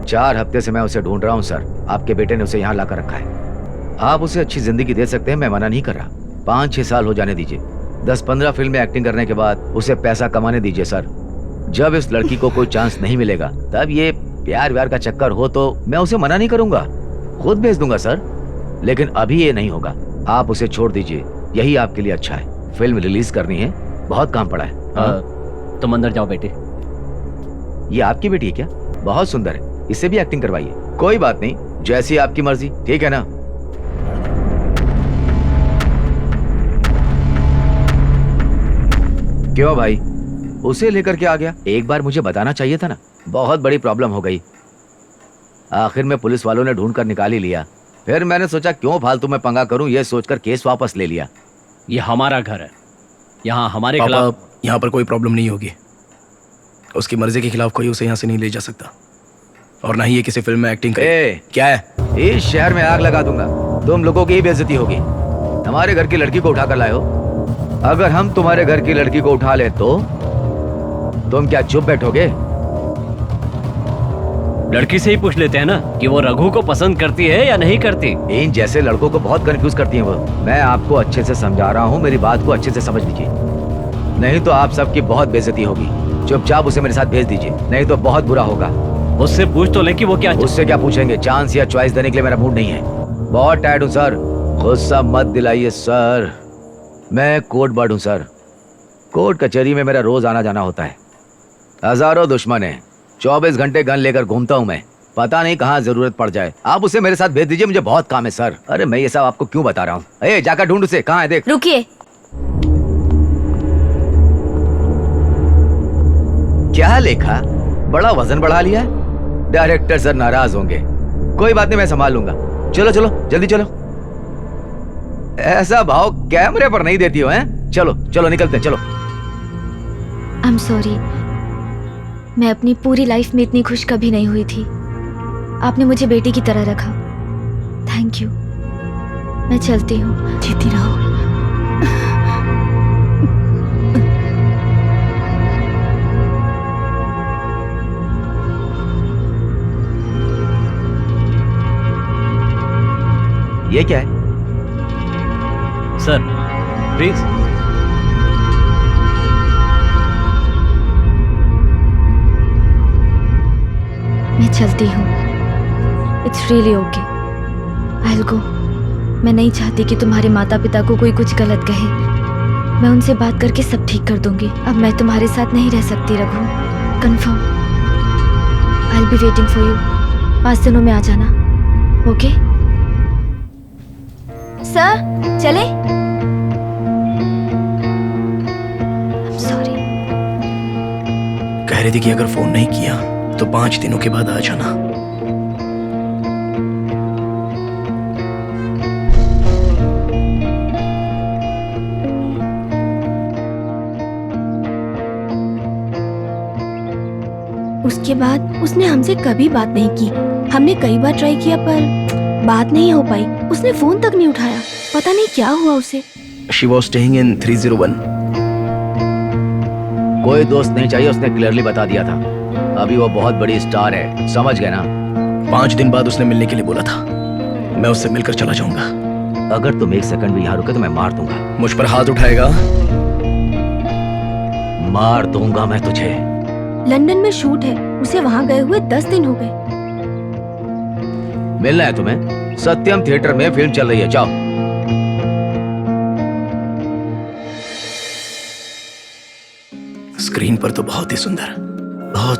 4 हफ्ते से मैं उसे ढूंढ रहा हूँ सर। आपके बेटे ने उसे यहाँ लाकर रखा है। आप उसे अच्छी जिंदगी दे सकते हैं, मैं मना नहीं कर रहा। 5-6 साल हो जाने दीजिए। 10-15 फिल्म में एक्टिंग करने के बाद उसे पैसा कमाने दीजिए सर। जब इस लड़की को कोई चांस नहीं मिलेगा, तब ये प्यार व्यार का चक्कर हो तो मैं उसे मना नहीं करूंगा, खुद भेज दूंगा सर। लेकिन अभी ये नहीं होगा। आप उसे छोड़ दीजिए, यही आपके लिए अच्छा है। फिल्म रिलीज करनी है, बहुत काम पड़ा है। तुम अंदर जाओ बेटे। ये आपकी बेटी है क्या? बहुत सुंदर है, इससे भी एक्टिंग करवाइए। कोई बात नहीं, जैसी आपकी मर्जी, ठीक है ना? क्यों भाई, उसे लेकर के आ गया? एक बार मुझे बताना चाहिए था ना। बहुत बड़ी प्रॉब्लम हो गई। आखिर में पुलिस वालों ने ढूंढ कर निकाल ही लिया। फिर मैंने सोचा क्यों फालतू में पंगा करूं, ये सोचकर केस वापस ले लिया। ये हमारा घर है, यहाँ हमारे पापा, खिलाफ। यहाँ पर कोई प्रॉब्लम नहीं होगी। उसकी मर्जी के खिलाफ कोई उसे यहाँ से नहीं ले जा सकता, और ना ही ये किसी फिल्म में एक्टिंग करे। क्या है? इस शहर में आग लगा दूंगा, तुम लोगों की ही बेइज्जती होगी। हमारे घर की लड़की को उठा कर लाए हो। अगर हम तुम्हारे घर की लड़की को उठा ले तो तुम क्या चुप बैठोगे? लड़की से ही पूछ लेते हैं ना कि वो रघु को पसंद करती है या नहीं करती। इन जैसे लड़कों को बहुत कंफ्यूज करती हैं वो। मैं आपको अच्छे से समझा रहा हूँ, मेरी बात को अच्छे से समझ लीजिए, नहीं तो आप सबकी बहुत बेइज्जती होगी। चुपचाप उसे मेरे साथ भेज दीजिए, नहीं तो बहुत बुरा होगा। उससे पूछ तो ले कि वो क्या। उससे क्या पूछेंगे? चांस या चॉइस देने के लिए मेरा मूड नहीं है। बहुत टायर्ड हूँ सर। गुस्सा मत दिलाइए सर, मैं कोर्ट बर्ड हूँ सर। कोर्ट कचहरी में मेरा रोज आना जाना होता है। हजारों दुश्मन है, 24 घंटे गन लेकर घूमता हूँ मैं। पता नहीं कहाँ जरूरत पड़ जाए। आप उसे मेरे साथ भेज दीजिए, मुझे बहुत काम है सर। अरे मैं ये सब आपको क्यों बता रहा हूँ? ए, जाकर ढूंढ उसे, कहाँ है देख। रुकिए। क्या लेखा, बड़ा वजन बढ़ा लिया है? डायरेक्टर सर नाराज होंगे। कोई बात नहीं, मैं संभाल लूंगा। चलो चलो जल्दी चलो। ऐसा भाव कैमरे पर नहीं देती हो हैं? चलो चलो निकलते चलो। आई एम सॉरी, मैं अपनी पूरी लाइफ में इतनी खुश कभी नहीं हुई थी। आपने मुझे बेटी की तरह रखा। Thank you. मैं चलती हूँ। जीती रहो। ये क्या है? Sir please. मैं चलती हूँ। It's really okay, I will go. मैं नहीं चाहती कि तुम्हारे माता पिता को कोई कुछ गलत कहे। मैं उनसे बात करके सब ठीक कर दूंगी। अब मैं तुम्हारे साथ नहीं रह सकती Raghu, confirm. I will be waiting for you. 5 दिनों में आ जाना, ओके? सर चले? थी कि अगर फोन नहीं किया तो 5 दिनों के बाद आ जाना। उसके बाद उसने हमसे कभी बात नहीं की। हमने कई बार ट्राई किया पर बात नहीं हो पाई। उसने फोन तक नहीं उठाया। पता नहीं क्या हुआ उसे। She was staying in 301. कोई दोस्त नहीं चाहिए, उसने क्लियरली बता दिया था। अभी वो बहुत बड़ी स्टार है, समझ गए ना? 5 दिन बाद उसने मिलने के लिए बोला था। मैं उससे मिलकर चला जाऊंगा। अगर तुम 1 सेकंड भी यहाँ रुके तो मैं मार दूंगा। मुझ पर हाथ उठाएगा? मार दूंगा मैं तुझे। लंदन में शूट है, उसे वहाँ गए हुए 10 दिन हो गए। मिलना है तुम्हें? सत्यम थिएटर में फिल्म चल रही है, जाओ। स्क्रीन पर तो बहुत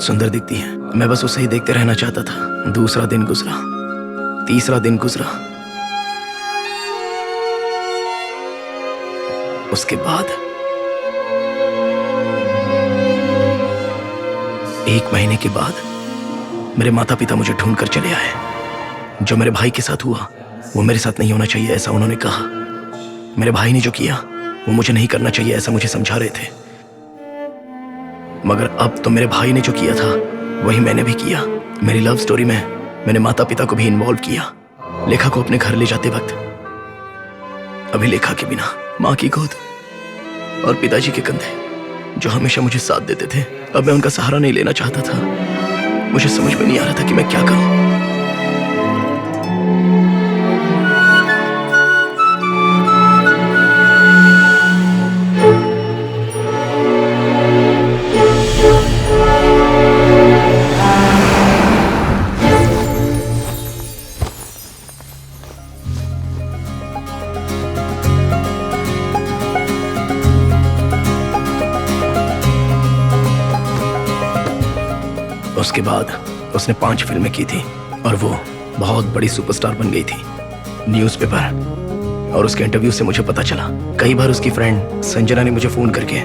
सुंदर दिखती है। मैं बस उसे ही देखते रहना चाहता था। दूसरा दिन गुजरा, तीसरा दिन गुजरा। उसके बाद 1 महीने के बाद मेरे माता पिता मुझे ढूंढ कर चले आए। जो मेरे भाई के साथ हुआ वो मेरे साथ नहीं होना चाहिए, ऐसा उन्होंने कहा। मेरे भाई ने जो किया वो मुझे नहीं करना चाहिए, ऐसा मुझे समझा रहे थे। मगर अब तो मेरे भाई ने जो किया था वही मैंने भी किया। मेरी लव स्टोरी में मैंने माता पिता को भी इन्वॉल्व किया। लेखा को अपने घर ले जाते वक्त अभी लेखा के बिना माँ की गोद और पिताजी के कंधे जो हमेशा मुझे साथ देते थे, अब मैं उनका सहारा नहीं लेना चाहता था। मुझे समझ में नहीं आ रहा था कि मैं क्या करूं। उसके बाद उसने 5 फिल्में की थी और वो बहुत बड़ी सुपरस्टार बन गई थी। न्यूज़पेपर और उसके इंटरव्यू से मुझे पता चला। कई बार उसकी फ्रेंड संजना ने मुझे फोन करके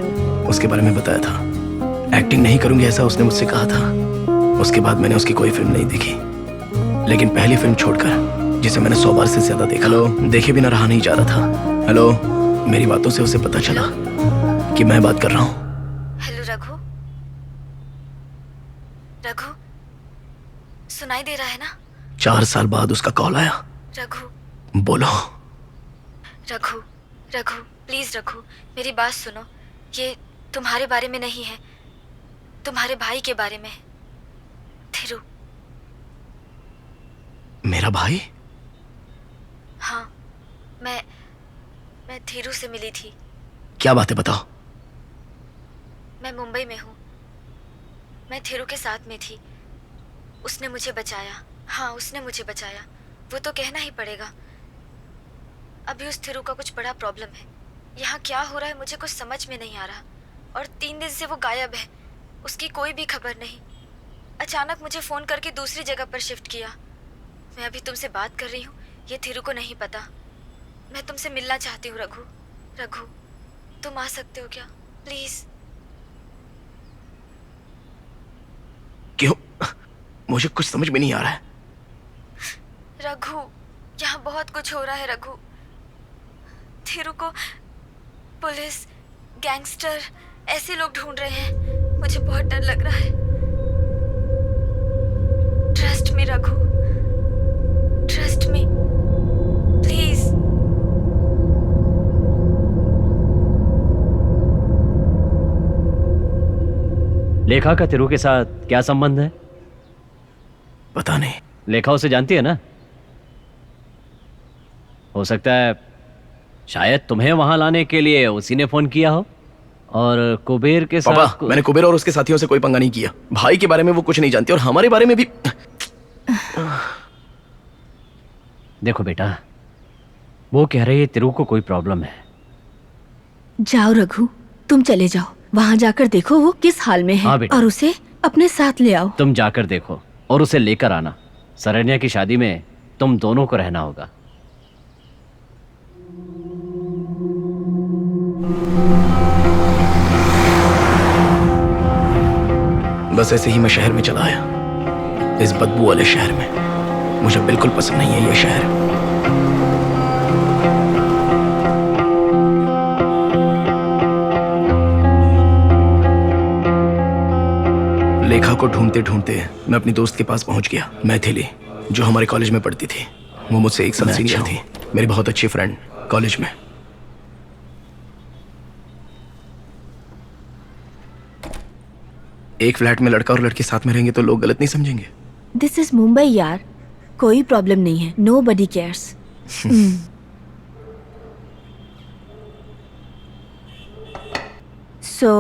उसके बारे में बताया था। एक्टिंग नहीं करूंगी ऐसा उसने मुझसे कहा था। उसके बाद मैंने उसकी कोई फिल्म नहीं देखी, लेकिन पहली फिल्म छोड़कर जिसे मैंने 100 बार से ज्यादा देखा, देखे बिना रहा नहीं जा रहा था। हेलो, मेरी बातों से उसे पता चला कि मैं बात कर रहा हूँ। हेलो रघु, रघु सुनाई दे रहा है ना? 4 साल बाद उसका कॉल आया। रघु बोलो। रघु रघु प्लीज रघु, मेरी बात सुनो। ये तुम्हारे बारे में नहीं है, तुम्हारे भाई के बारे में है। थिरु। मेरा भाई? हाँ, मैं थिरु से मिली थी। क्या बात है, बताओ। मैं मुंबई में हूँ। मैं थिरु के साथ में थी। उसने मुझे बचाया। हाँ, उसने मुझे बचाया, वो तो कहना ही पड़ेगा। अभी उस थिरु का कुछ बड़ा प्रॉब्लम है। यहाँ क्या हो रहा है मुझे कुछ समझ में नहीं आ रहा। और 3 दिन से वो गायब है, उसकी कोई भी खबर नहीं। अचानक मुझे फ़ोन करके दूसरी जगह पर शिफ्ट किया। मैं अभी तुमसे बात कर रही हूँ, ये थिरु को नहीं पता। मैं तुमसे मिलना चाहती हूँ रघु। रघु, तुम आ सकते हो क्या प्लीज़? क्यों? मुझे कुछ समझ में नहीं आ रहा है। रघु, यहाँ बहुत कुछ हो रहा है रघु। थिरु को पुलिस, गैंगस्टर ऐसे लोग ढूंढ रहे हैं। मुझे बहुत डर लग रहा है। Trust me Raghu, trust me please. लेखा का थिरु के साथ क्या संबंध है? पता नहीं। लेखा उसे जानती है ना? हो सकता है शायद तुम्हें वहां लाने के लिए उसी ने फोन किया हो। और कुबेर के साथ पापा, मैंने कुबेर और उसके साथियों से कोई पंगा नहीं किया। भाई के बारे में वो कुछ नहीं जानती और हमारे बारे में भी। देखो बेटा, वो कह रही है तिरु को कोई प्रॉब्लम है। जाओ रघु, तुम चले जाओ, वहां जाकर देखो वो किस हाल में है। हाँ बेटा। और उसे अपने साथ ले आओ। तुम जाकर देखो और उसे लेकर आना। शरण्या की शादी में तुम दोनों को रहना होगा। बस बस ऐसे ही मैं शहर में चला आया, इस बदबू वाले शहर में। मुझे बिल्कुल पसंद नहीं है ये शहर। लेखा को ढूंढते ढूंढते मैं अपनी दोस्त के पास पहुंच गया, मैथिली, जो हमारे कॉलेज में पढ़ती थी। वो मुझसे 1 साल सीनियर थी, मेरी बहुत अच्छी फ्रेंड कॉलेज में। एक फ्लैट में लड़का और लड़की साथ में रहेंगे तो लोग गलत नहीं समझेंगे। दिस इज मुंबई यार, कोई प्रॉब्लम नहीं है, नो बडी केयर्स। सो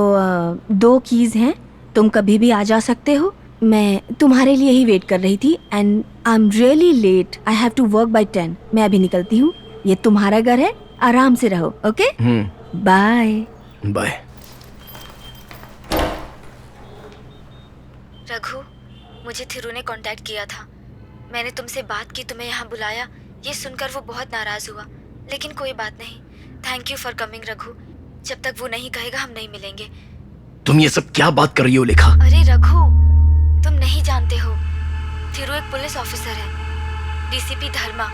2 कीज हैं, तुम कभी भी आ जा सकते हो। मैं तुम्हारे लिए ही वेट कर रही थी and I am really late, I have to work by 10। मैं अभी निकलती हूँ, ये तुम्हारा घर है, आराम से रहो। Okay, bye bye. रघु, मुझे थिरू ने कांटेक्ट किया था। मैंने तुमसे बात की, तुम्हें यहाँ बुलाया। ये सुनकर वो बहुत नाराज हुआ, लेकिन कोई बात नहीं। Thank you for coming Raghu. जब तक वो नहीं कहेगा हम नहीं मिलेंगे। तुम ये सब क्या बात कर रही हो लेखा? अरे रघु, तुम नहीं जानते हो, थिरू एक पुलिस ऑफिसर है, डीसीपी धर्मा।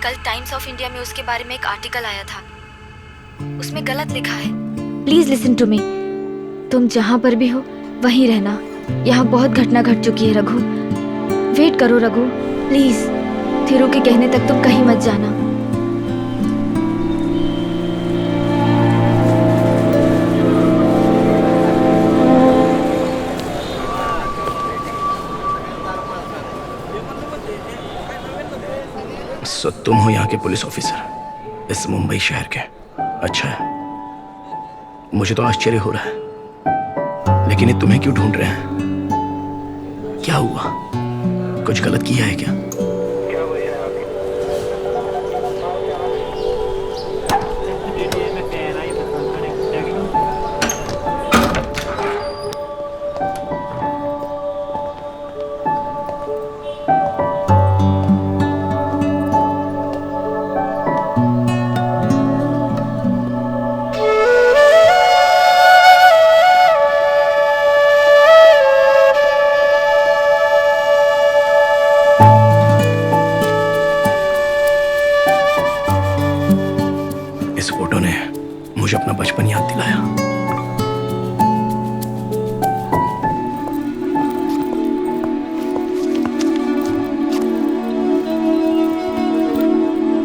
कल टाइम्स ऑफ इंडिया में उसके बारे में एक आर्टिकल आया था, उसमें गलत लिखा है। प्लीज लिसन टू मी, तुम जहाँ पर भी हो वहीं रहना। यहाँ बहुत घटना घट चुकी है रघु। वेट करो रघु, प्लीज। थिरू के कहने तक तुम कहीं मत जाना। सो तुम हो यहाँ के पुलिस ऑफिसर, इस मुंबई शहर के? अच्छा है, मुझे तो आश्चर्य हो रहा है, लेकिन ये तुम्हें क्यों ढूंढ रहे हैं? क्या हुआ? कुछ गलत किया है क्या? इस फोटो ने मुझे अपना बचपन याद दिलाया।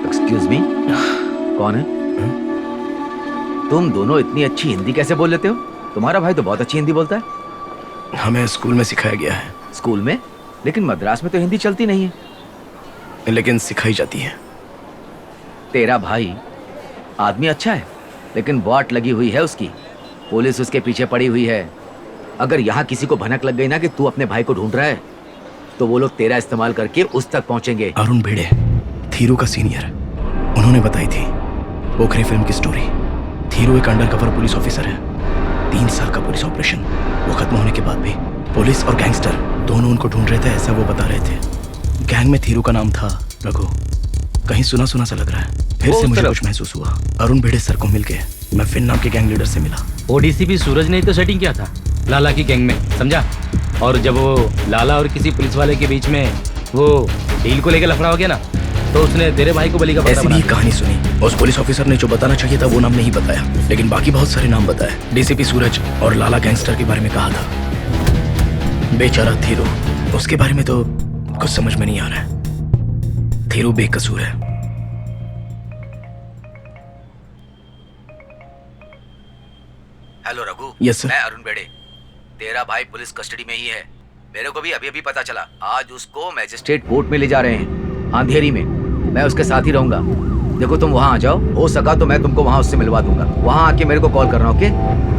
एक्सक्यूज मी, कौन है? तुम दोनों इतनी अच्छी हिंदी कैसे बोल लेते हो? तुम्हारा भाई तो बहुत अच्छी हिंदी बोलता है। हमें स्कूल में सिखाया गया है। स्कूल में? लेकिन मद्रास में तो हिंदी चलती नहीं है। लेकिन सिखाई जाती है। तेरा भाई आदमी अच्छा है, लेकिन वाट लगी हुई है उसकी। पुलिस उसके पीछे पड़ी हुई है। अगर यहाँ किसी को भनक लग गई ना कि तू अपने भाई को ढूंढ रहा है, तो वो लोग तेरा इस्तेमाल करके उस तक पहुंचेंगे। अरुण भिड़े, थीरू का सीनियर, उन्होंने बताई थी पोखरी फिल्म की स्टोरी। थीरू एक अंडरकवर पुलिस ऑफिसर है। 3 साल का पुलिस ऑपरेशन, वो खत्म होने के बाद भी पुलिस और गैंगस्टर दोनों उनको ढूंढ रहे थे, ऐसा वो बता रहे थे। गैंग में थीरू का नाम था रघु। कहीं सुना सुना सा लग रहा है। फिर से मुझे कुछ महसूस हुआ। अरुण भिड़े सर को मिलके मैं फिन नाम के गैंग लीडर से मिला। ओडीसीपी सूरज ने तो सेटिंग किया था लाला की गैंग में, समझा? और जब वो लाला और किसी पुलिस वाले के बीच में वो डील को लेकर लफड़ा हो गया ना, तो उसने तेरे भाई को बलि का ऐसी भी कहानी सुनी। उस पुलिस ऑफिसर ने जो बताना चाहिए था वो नाम नहीं बताया, लेकिन बाकी बहुत सारे नाम बताए। डीसीपी सूरज और लाला गैंगस्टर के बारे में कहा था। बेचारा थीरू, उसके बारे में तो कुछ समझ में नहीं आ रहा है। थीरू बेकसूर है। हेलो रघु। Yes sir. मैं अरुण बेड़े। तेरा भाई पुलिस कस्टडी में ही है। मेरे को भी अभी पता चला। आज उसको मैजिस्ट्रेट कोर्ट में ले जा रहे हैं, अंधेरी में। मैं उसके साथ ही रहूंगा। देखो तुम वहां आ जाओ, हो सका तो मैं तुमको वहां उससे मिलवा दूंगा। वहां आके मेरे को कॉल करना, ओके?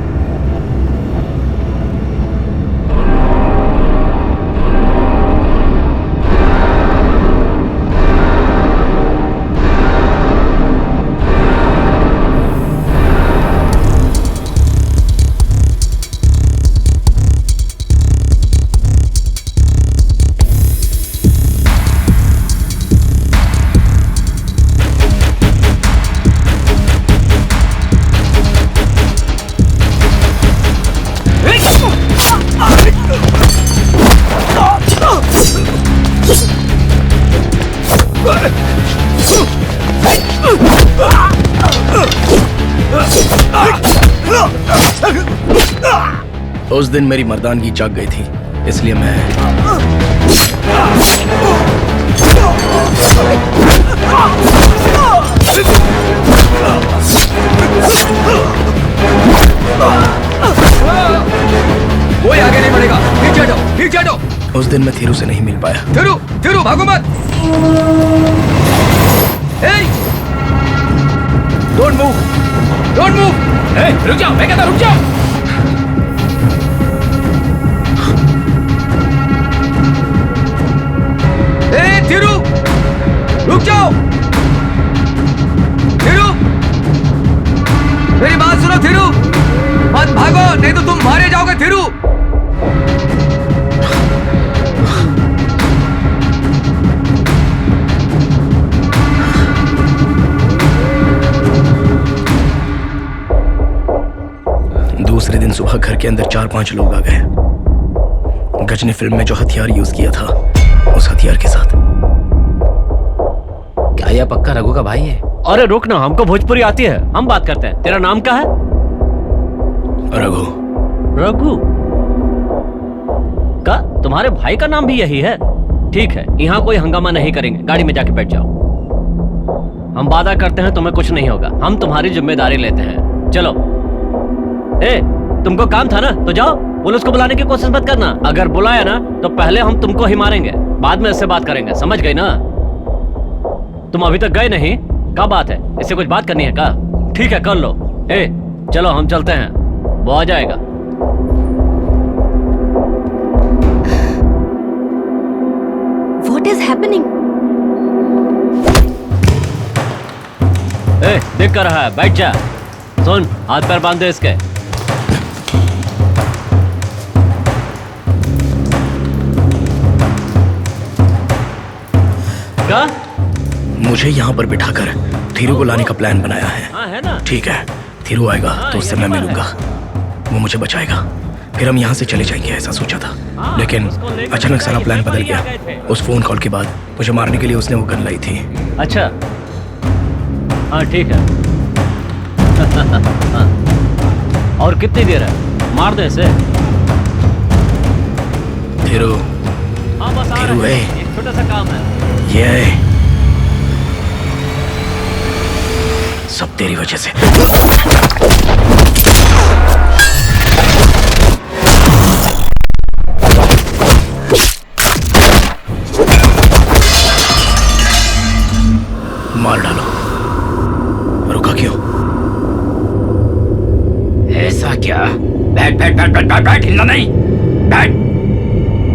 उस दिन मेरी मर्दानगी जाग गई थी, इसलिए मैं कोई आगे नहीं बढ़ेगा। पीछे हटो, पीछे हटो। उस दिन मैं थीरू से नहीं मिल पाया। थिरू, थिरू भागो मत। Don't move, don't move. रुक जाओ, मैं कहता रुक जाओ। थिरू, रुक जाओ। थिरू, मेरी बात सुनो थिरू, मत भागो नहीं तो तुम मारे जाओगे थिरू। दूसरे दिन सुबह घर के अंदर 4-5 लोग आ गए। गज ने फिल्म में जो हथियार यूज किया था, उस हथियार के साथ। क्या यह पक्का रघु का भाई है? अरे रुक ना, हमको भोजपुरी आती है, हम बात करते हैं। तेरा नाम क्या है? रघु। रघु का तुम्हारे भाई का नाम भी यही है? ठीक है, यहाँ कोई हंगामा नहीं करेंगे, गाड़ी में जाके बैठ जाओ। हम वादा करते हैं तुम्हें कुछ नहीं होगा, हम तुम्हारी जिम्मेदारी लेते हैं। चलो। ए, तुमको काम था ना, तो जाओ। पुलिस को बुलाने की कोशिश मत करना। अगर बुलाया ना तो पहले हम तुमको ही मारेंगे, बाद में इससे बात करेंगे, समझ गई ना? तुम अभी तक गए नहीं, क्या बात है? इससे कुछ बात करनी है क्या? ठीक है, कर लो। ए, चलो हम चलते हैं, वो आ जाएगा। What is happening? ए, देख कर रहा है, बैठ जा। सुन, हाथ पैर बांध दे इसके। क्या? मुझे यहाँ पर बिठाकर थीरू को लाने का प्लान बनाया है। हाँ, है ना? ठीक है, थीरू आएगा तो उससे मैं मिलूंगा, वो मुझे बचाएगा, फिर हम यहाँ से चले जाएंगे, ऐसा सोचा था। लेकिन अचानक सारा प्लान बदल गया। उस फोन कॉल के बाद मुझे मारने के लिए उसने वो गन लाई थी। अच्छा, हाँ ठीक है। हाँ। और कितनी देर है? मार दे इसे। थीरू, हाँ बस आ थीरू रहे हैं। है। एक छोटा सा काम है। ये सब तेरी वजह से। मार डालो। रुका क्यों? ऐसा क्या? बैठ बैठ बैठ बैठ बैठ बैठ, हिलना नहीं। बैठ,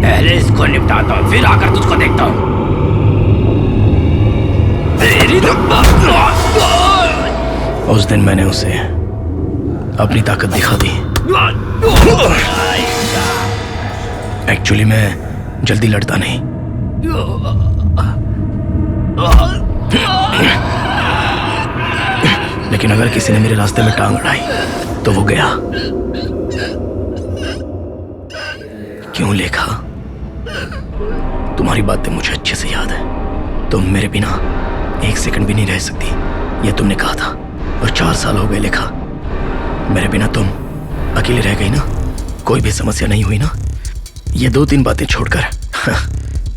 पहले इसको निपटाता हूँ, फिर आकर तुझको देखता हूँ। तेरी तो उस दिन मैंने उसे अपनी ताकत दिखा दी। एक्चुअली मैं जल्दी लड़ता नहीं। लेकिन अगर किसी ने मेरे रास्ते में टांग अड़ाई तो वो गया। क्यों लेखा? तुम्हारी बातें मुझे अच्छे से याद है। तुम मेरे बिना एक सेकंड भी नहीं रह सकती, ये तुमने कहा था। और 4 साल हो गए लेखा, मेरे बिना तुम अकेले रह गई ना, कोई भी समस्या नहीं हुई ना। ये 2-3 बातें छोड़कर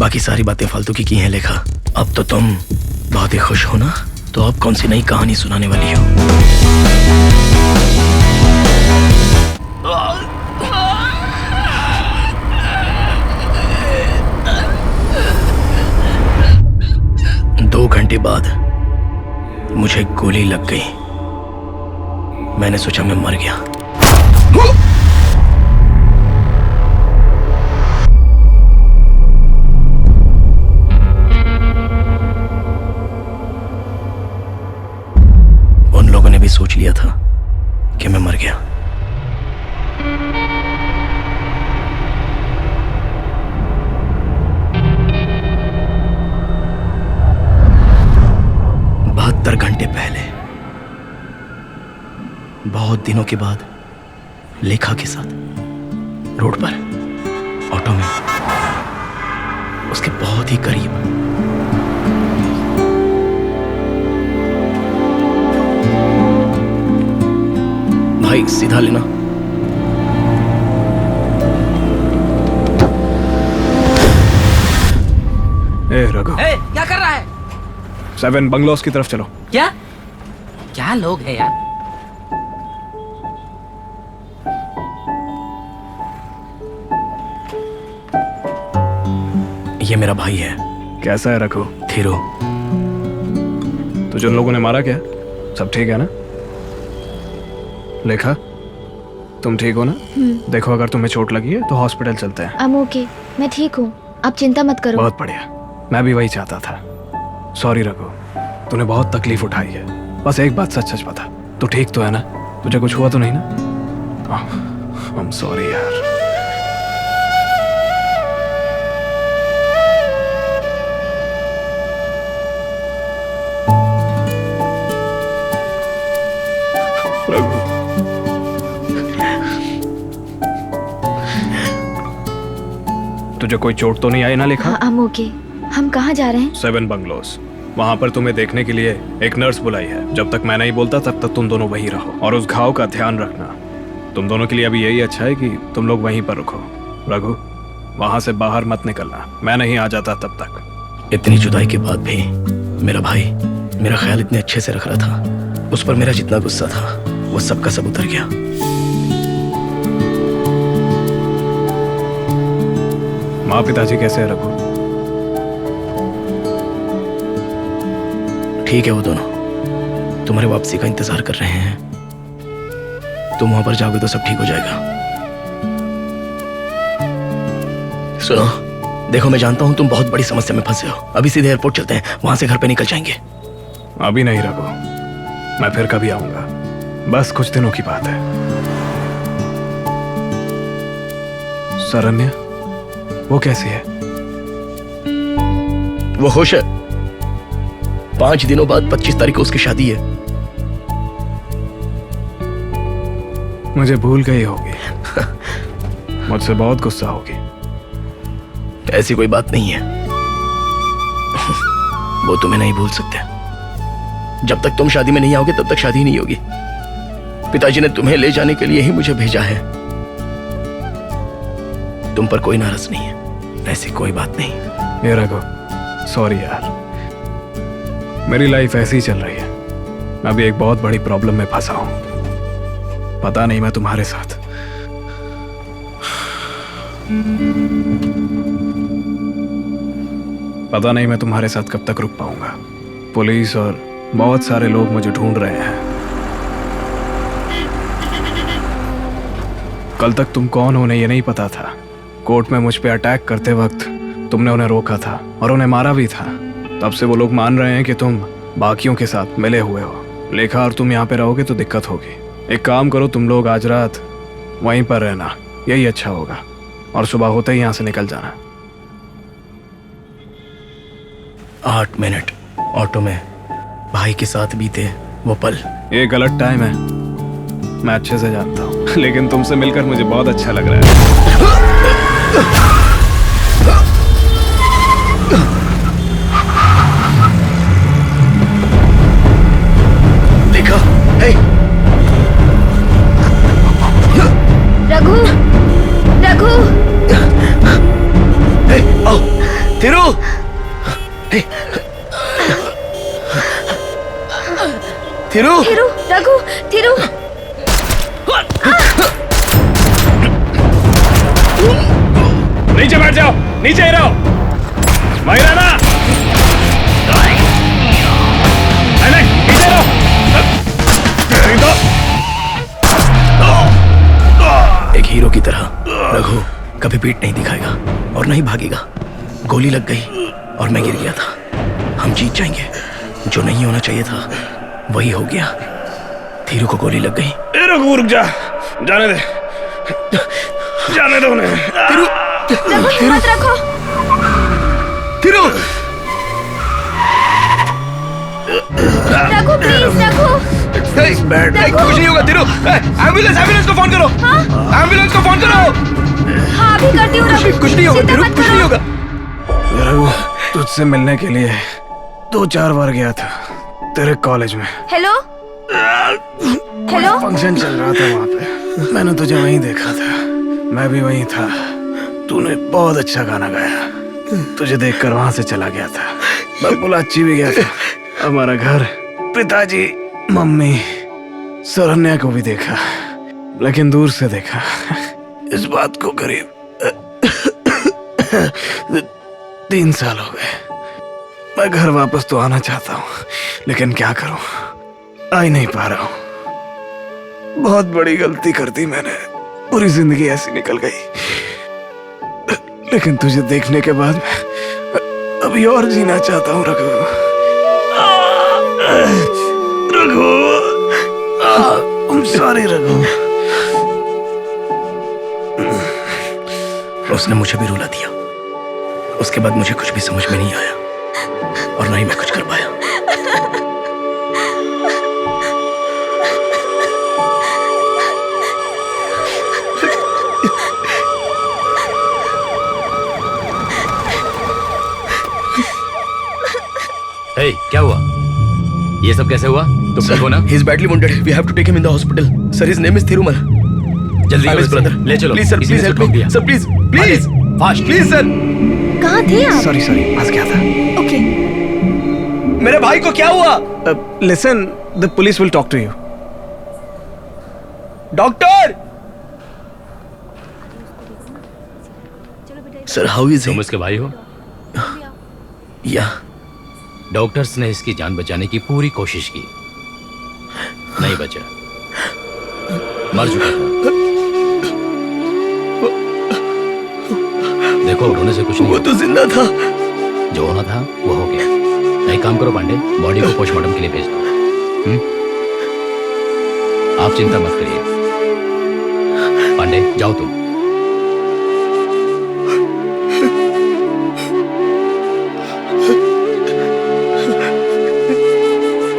बाकी सारी बातें फालतू की हैं लेखा। अब तो तुम बहुत ही खुश हो ना, तो अब कौन सी नई कहानी सुनाने वाली हो? दो घंटे बाद मुझे गोली लग गई। मैंने सोचा मैं मर गया। उन लोगों ने भी सोच लिया था कि मैं मर गया। घंटे पहले, बहुत दिनों के बाद, लेखा के साथ रोड पर ऑटो में, उसके बहुत ही करीब। भाई सीधा लेना। ए रघु, ए, क्या कर रहा है? 7 बंगलोज की तरफ चलो। क्या क्या लोग हैं यार? ये मेरा भाई है। कैसा है रघु? थीरू। तो जिन लोगों ने मारा क्या, सब ठीक है ना? लेखा, तुम ठीक हो ना? देखो अगर तुम्हें चोट लगी है तो हॉस्पिटल चलते हैं। I'm okay, मैं ठीक हूँ, आप चिंता मत करो। बहुत बढ़िया, मैं भी वही चाहता था। सॉरी रघु, तूने बहुत तकलीफ उठाई है। बस एक बात सच सच बता, तू ठीक तो है ना? तुझे कुछ हुआ तो नहीं ना? आई एम सॉरी यार। तुझे कोई चोट तो नहीं आई ना लेखा? हाँ, I'm okay। हम कहाँ जा रहे हैं? 7 बंगलोज। वहाँ पर तुम्हें देखने के लिए एक नर्स बुलाई है। जब तक मैं नहीं बोलता तब तक तुम दोनों वहीं रहो और उस घाव का ध्यान रखना। तुम दोनों के लिए अभी यही अच्छा है कि तुम लोग वहीं पर रुको। रघु, वहाँ से बाहर मत निकलना, मैं नहीं आ जाता तब तक। इतनी जुदाई के बाद भी मेरा भाई मेरा ख्याल इतने अच्छे से रख रहा था। उस पर मेरा जितना गुस्सा था वो सब का सब उतर गया। माँ पिताजी कैसे है रघु? ठीक है, वो दोनों तुम्हारे वापसी का इंतजार कर रहे हैं। तुम वहां पर जाओगे तो सब ठीक हो जाएगा। सुनो, देखो मैं जानता हूं तुम बहुत बड़ी समस्या में फंसे हो। अभी सीधे एयरपोर्ट चलते हैं, वहां से घर पे निकल जाएंगे। अभी नहीं रघु, मैं फिर कभी आऊंगा, बस कुछ दिनों की बात है। शरण्या, वो कैसी है? वो खुश है। 5 दिनों बाद 25 तारीख को उसकी शादी है। मुझे भूल गई होगी। मुझसे बहुत गुस्सा होगी। ऐसी कोई बात नहीं है। वो तुम्हें नहीं भूल सकते। जब तक तुम शादी में नहीं आओगे तब तक शादी नहीं होगी। पिताजी ने तुम्हें ले जाने के लिए ही मुझे भेजा है। तुम पर कोई नाराज नहीं है, ऐसी कोई बात नहीं। ये रघु, सॉरी यार, मेरी लाइफ ऐसी ही चल रही है। मैं भी एक बहुत बड़ी प्रॉब्लम में फंसा हूं। पता नहीं मैं तुम्हारे साथ कब तक रुक पाऊंगा। पुलिस और बहुत सारे लोग मुझे ढूंढ रहे हैं। कल तक तुम कौन हो ये नहीं पता था। कोर्ट में मुझ पे अटैक करते वक्त तुमने उन्हें रोका था और उन्हें मारा भी था। तब से वो लोग मान रहे हैं कि तुम बाकियों के साथ मिले हुए हो। लेखा और तुम यहाँ पे रहोगे तो दिक्कत होगी। एक काम करो, तुम लोग आज रात वहीं पर रहना, यही अच्छा होगा, और सुबह होते ही यहाँ से निकल जाना। 8 मिनट ऑटो में भाई के साथ बीते वो पल। ये गलत टाइम है, मैं अच्छे से जानता हूँ, लेकिन तुमसे मिलकर मुझे बहुत अच्छा लग रहा है। देखा? हे! रघु, रघु, हे, आओ, थिरू! हे! थिरू! थिरू, रघु, थिरू। नीचे बैठ जाओ, नीचे ही रहो, वहीं रहना। नहीं, नीचे रहो। एक हीरो की तरह रघु कभी पीठ नहीं दिखाएगा और नहीं भागेगा। गोली लग गई और मैं गिर गया था। हम जीत जाएंगे। जो नहीं होना चाहिए था वही हो गया। थीरू को गोली लग गई। ए रघु, रुक जा, जाने दे, जाने दो उन्हें। थीरू, रघु, हिम्मत रखो। थीरू! रघु, प्लीज, रघु। बैठ, कुछ नहीं होगा। थीरू, एम्बुलेंस को फोन करो। एम्बुलेंस को फोन करो। हाँ, अभी करती हूँ रघु। कुछ नहीं होगा चिंता थीरू, मत कुछ नहीं करो। होगा। रघु, तुझसे मिलने के लिए 2-4 बार गया था तेरे कॉलेज में। Hello, hello. फंक्शन चल रहा था वहाँ पे, मैंने तुझे वहीं देखा था। मैं भी वहीं था। तूने बहुत अच्छा गाना गाया। तुझे देखकर वहां से चला गया था। बबुलाची भी गया था। हमारा घर, पिताजी, मम्मी, सरन्या को भी देखा, लेकिन दूर से देखा। इस बात को करीब 3 साल हो गए। मैं घर वापस तो आना चाहता हूँ, लेकिन क्या करूं, आ ही नहीं पा रहा हूँ। बहुत बड़ी गलती कर दी मैंने, पूरी जिंदगी ऐसी निकल गई। लेकिन तुझे देखने के बाद मैं अभी और जीना चाहता हूँ रघु। Raghu, I'm sorry Raghu. उसने मुझे भी रुला दिया। उसके बाद मुझे कुछ भी समझ में नहीं आया और ना ही मैं कुछ कर पाया। हे, क्या हुआ? ये सब कैसे हुआ? तुम ठीक हो ना? He is badly wounded. We have to take him in the hospital. Sir, his name is Thirumal. जल्दी I'm करो his इसे। brother. ले चलो। Please sir, किसी please ने help ठोक me. दिया। Sir, please, please, fast. please sir. कहाँ थे आप? सॉरी फंस गया था। ओके। मेरे भाई को क्या हुआ? Listen, the police will talk to you. Doctor! Sir, how is he? तुम उसके भाई हो? Yeah. डॉक्टर्स ने इसकी जान बचाने की पूरी कोशिश की, नहीं बचा, मर चुका था। देखो, रोने से कुछ नहीं। वो तो जिंदा था। जो होना था वो हो गया। एक काम करो पांडे, बॉडी को पोस्टमार्टम के लिए भेज दो। आप चिंता मत करिए। पांडे, जाओ तुम।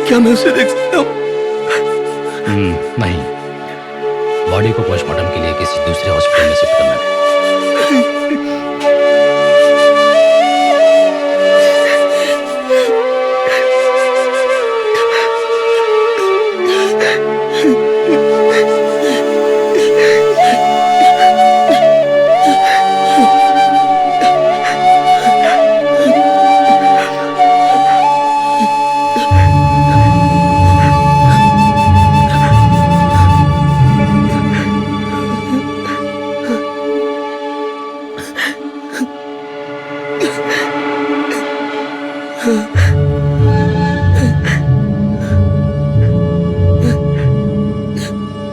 क्या मैं उसे देख सकता हूँ? नहीं, बॉडी को पोस्टमार्टम के लिए किसी दूसरे हॉस्पिटल में शिफ्ट करना है।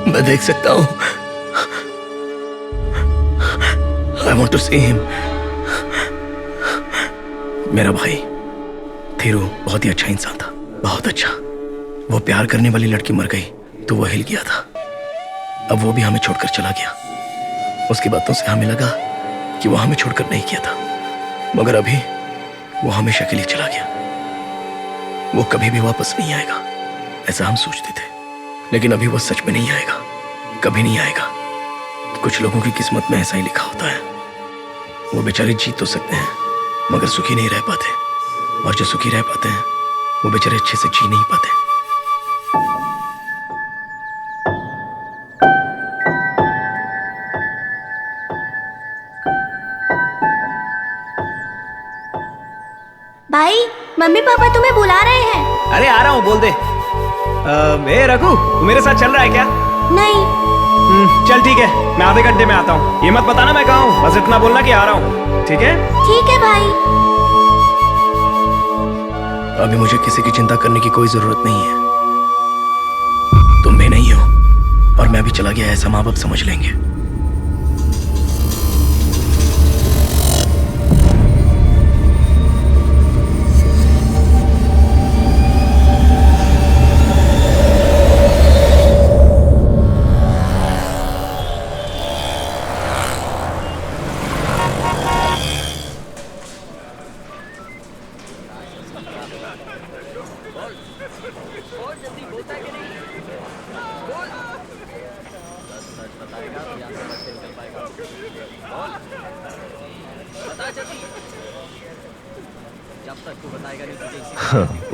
मैं देख सकता हूँ। I want to see him. मेरा भाई थीरू बहुत ही अच्छा इंसान था, बहुत अच्छा। वो प्यार करने वाली लड़की मर गई तो वो हिल गया था। अब वो भी हमें छोड़कर चला गया। उसकी बातों से हमें लगा कि वो हमें छोड़कर नहीं किया था, मगर अभी वो हमेशा के लिए चला गया। वो कभी भी वापस नहीं आएगा, ऐसा हम सोचते थे, लेकिन अभी वो सच में नहीं आएगा, कभी नहीं आएगा। कुछ लोगों की किस्मत में ऐसा ही लिखा होता है। वो बेचारे जीत तो सकते हैं मगर सुखी नहीं रह पाते, और जो सुखी रह पाते हैं वो बेचारे अच्छे से जी नहीं पाते। भाई, मम्मी पापा तुम्हें बुला रहे हैं। अरे आ रहा हूँ, बोल दे। ए रघु, तू मेरे साथ चल रहा है क्या? नहीं। चल ठीक है, मैं आधे घंटे में आता हूँ। ये मत बताना मैं कहाँ हूँ, बस इतना बोलना कि आ रहा हूँ, ठीक है? ठीक है भाई। अभी मुझे किसी की चिंता करने की कोई जरूरत नहीं है। तुम भी नहीं हो, और मैं भी चला गया, ऐसा माँ बाप समझ लेंगे।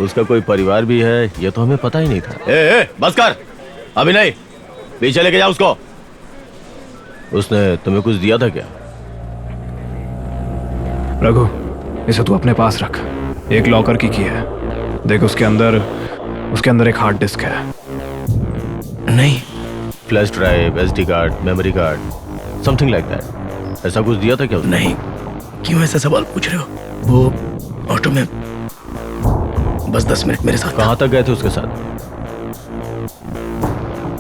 उसका कोई परिवार भी है, ये तो हमें पता ही नहीं था। ए, बस कर, अभी नहीं, पीछे लेके जाओ उसको। उसने तुम्हें कुछ दिया था क्या? रघु, इसे तू अपने पास रख। एक लॉकर की है, देख उसके अंदर एक हार्ड डिस्क है। नहीं, flash drive, SD card, memory card, something like that. ऐसा कुछ दिया था क्या उसने? नहीं। क्यों ऐसा सवाल पूछ रहे हो? वो ऑटो में बस 10 मिनट मेरे साथ। कहाँ तक गए थे उसके साथ?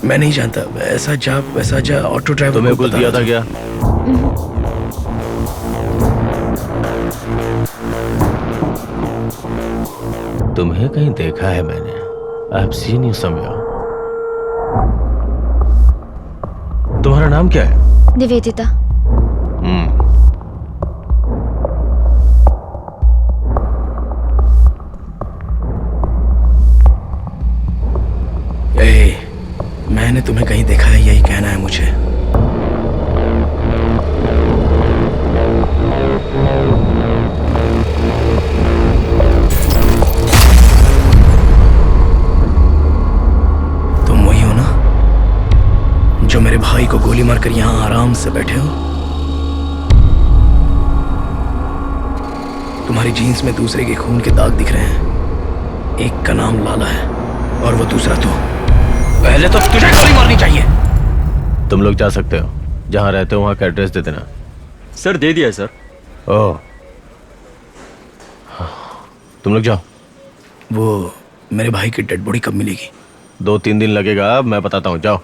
मैं नहीं जानता। ऐसा जा ऑटो ड्राइवर तुम्हें कुछ दिया था क्या? तुम्हें कहीं देखा है मैंने। I have seen you somewhere. तुम्हारा नाम क्या है? निवेदिता। मैंने तुम्हें कहीं देखा है, यही कहना है मुझे। तुम वही हो ना जो मेरे भाई को गोली मारकर यहां आराम से बैठे हो? तुम्हारी जीन्स में दूसरे के खून के दाग दिख रहे हैं। एक का नाम लाला है और वो दूसरा तू। पहले तो तुझे गोली मारनी चाहिए। तुम लोग जा सकते हो, जहां रहते हो वहां का एड्रेस दे देना। सर दे दिया सर। ओह, तुम लोग जाओ। वो मेरे भाई की डेड बॉडी कब मिलेगी? 2-3 दिन लगेगा, मैं बताता हूँ, जाओ।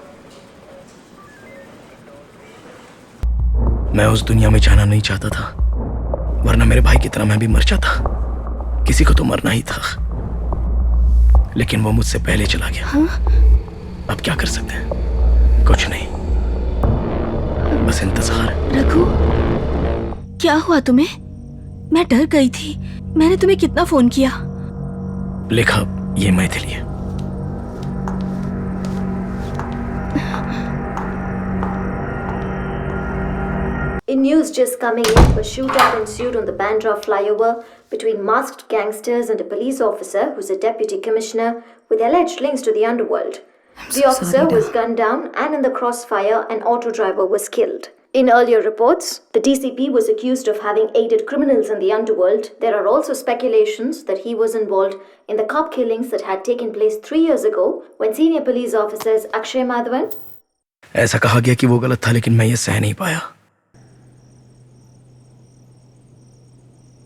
मैं उस दुनिया में जाना नहीं चाहता था, वरना मेरे भाई की तरह मैं भी मर जाता। किसी को तो मरना ही था, लेकिन वो मुझसे पहले चला गया। हाँ? अब क्या कर सकते हैं? कुछ नहीं, बस इंतजार। रघु, क्या हुआ तुम्हें? मैं डर गई थी। मैंने तुम्हें कितना फोन किया। लेखा, ये मैथिली है। In news just coming in, a shootout ensued on the Bandra flyover between masked gangsters and a police officer who's a deputy commissioner with alleged links to the underworld. The officer was gunned down and in the crossfire, an auto driver was killed. In earlier reports, the DCP was accused of having aided criminals in the underworld. There are also speculations that he was involved in the cop killings that had taken place 3 years ago when senior police officers Akshay Madhavan. ऐसा कहा गया कि वो गलत था, लेकिन मैं ये सह नहीं पाया।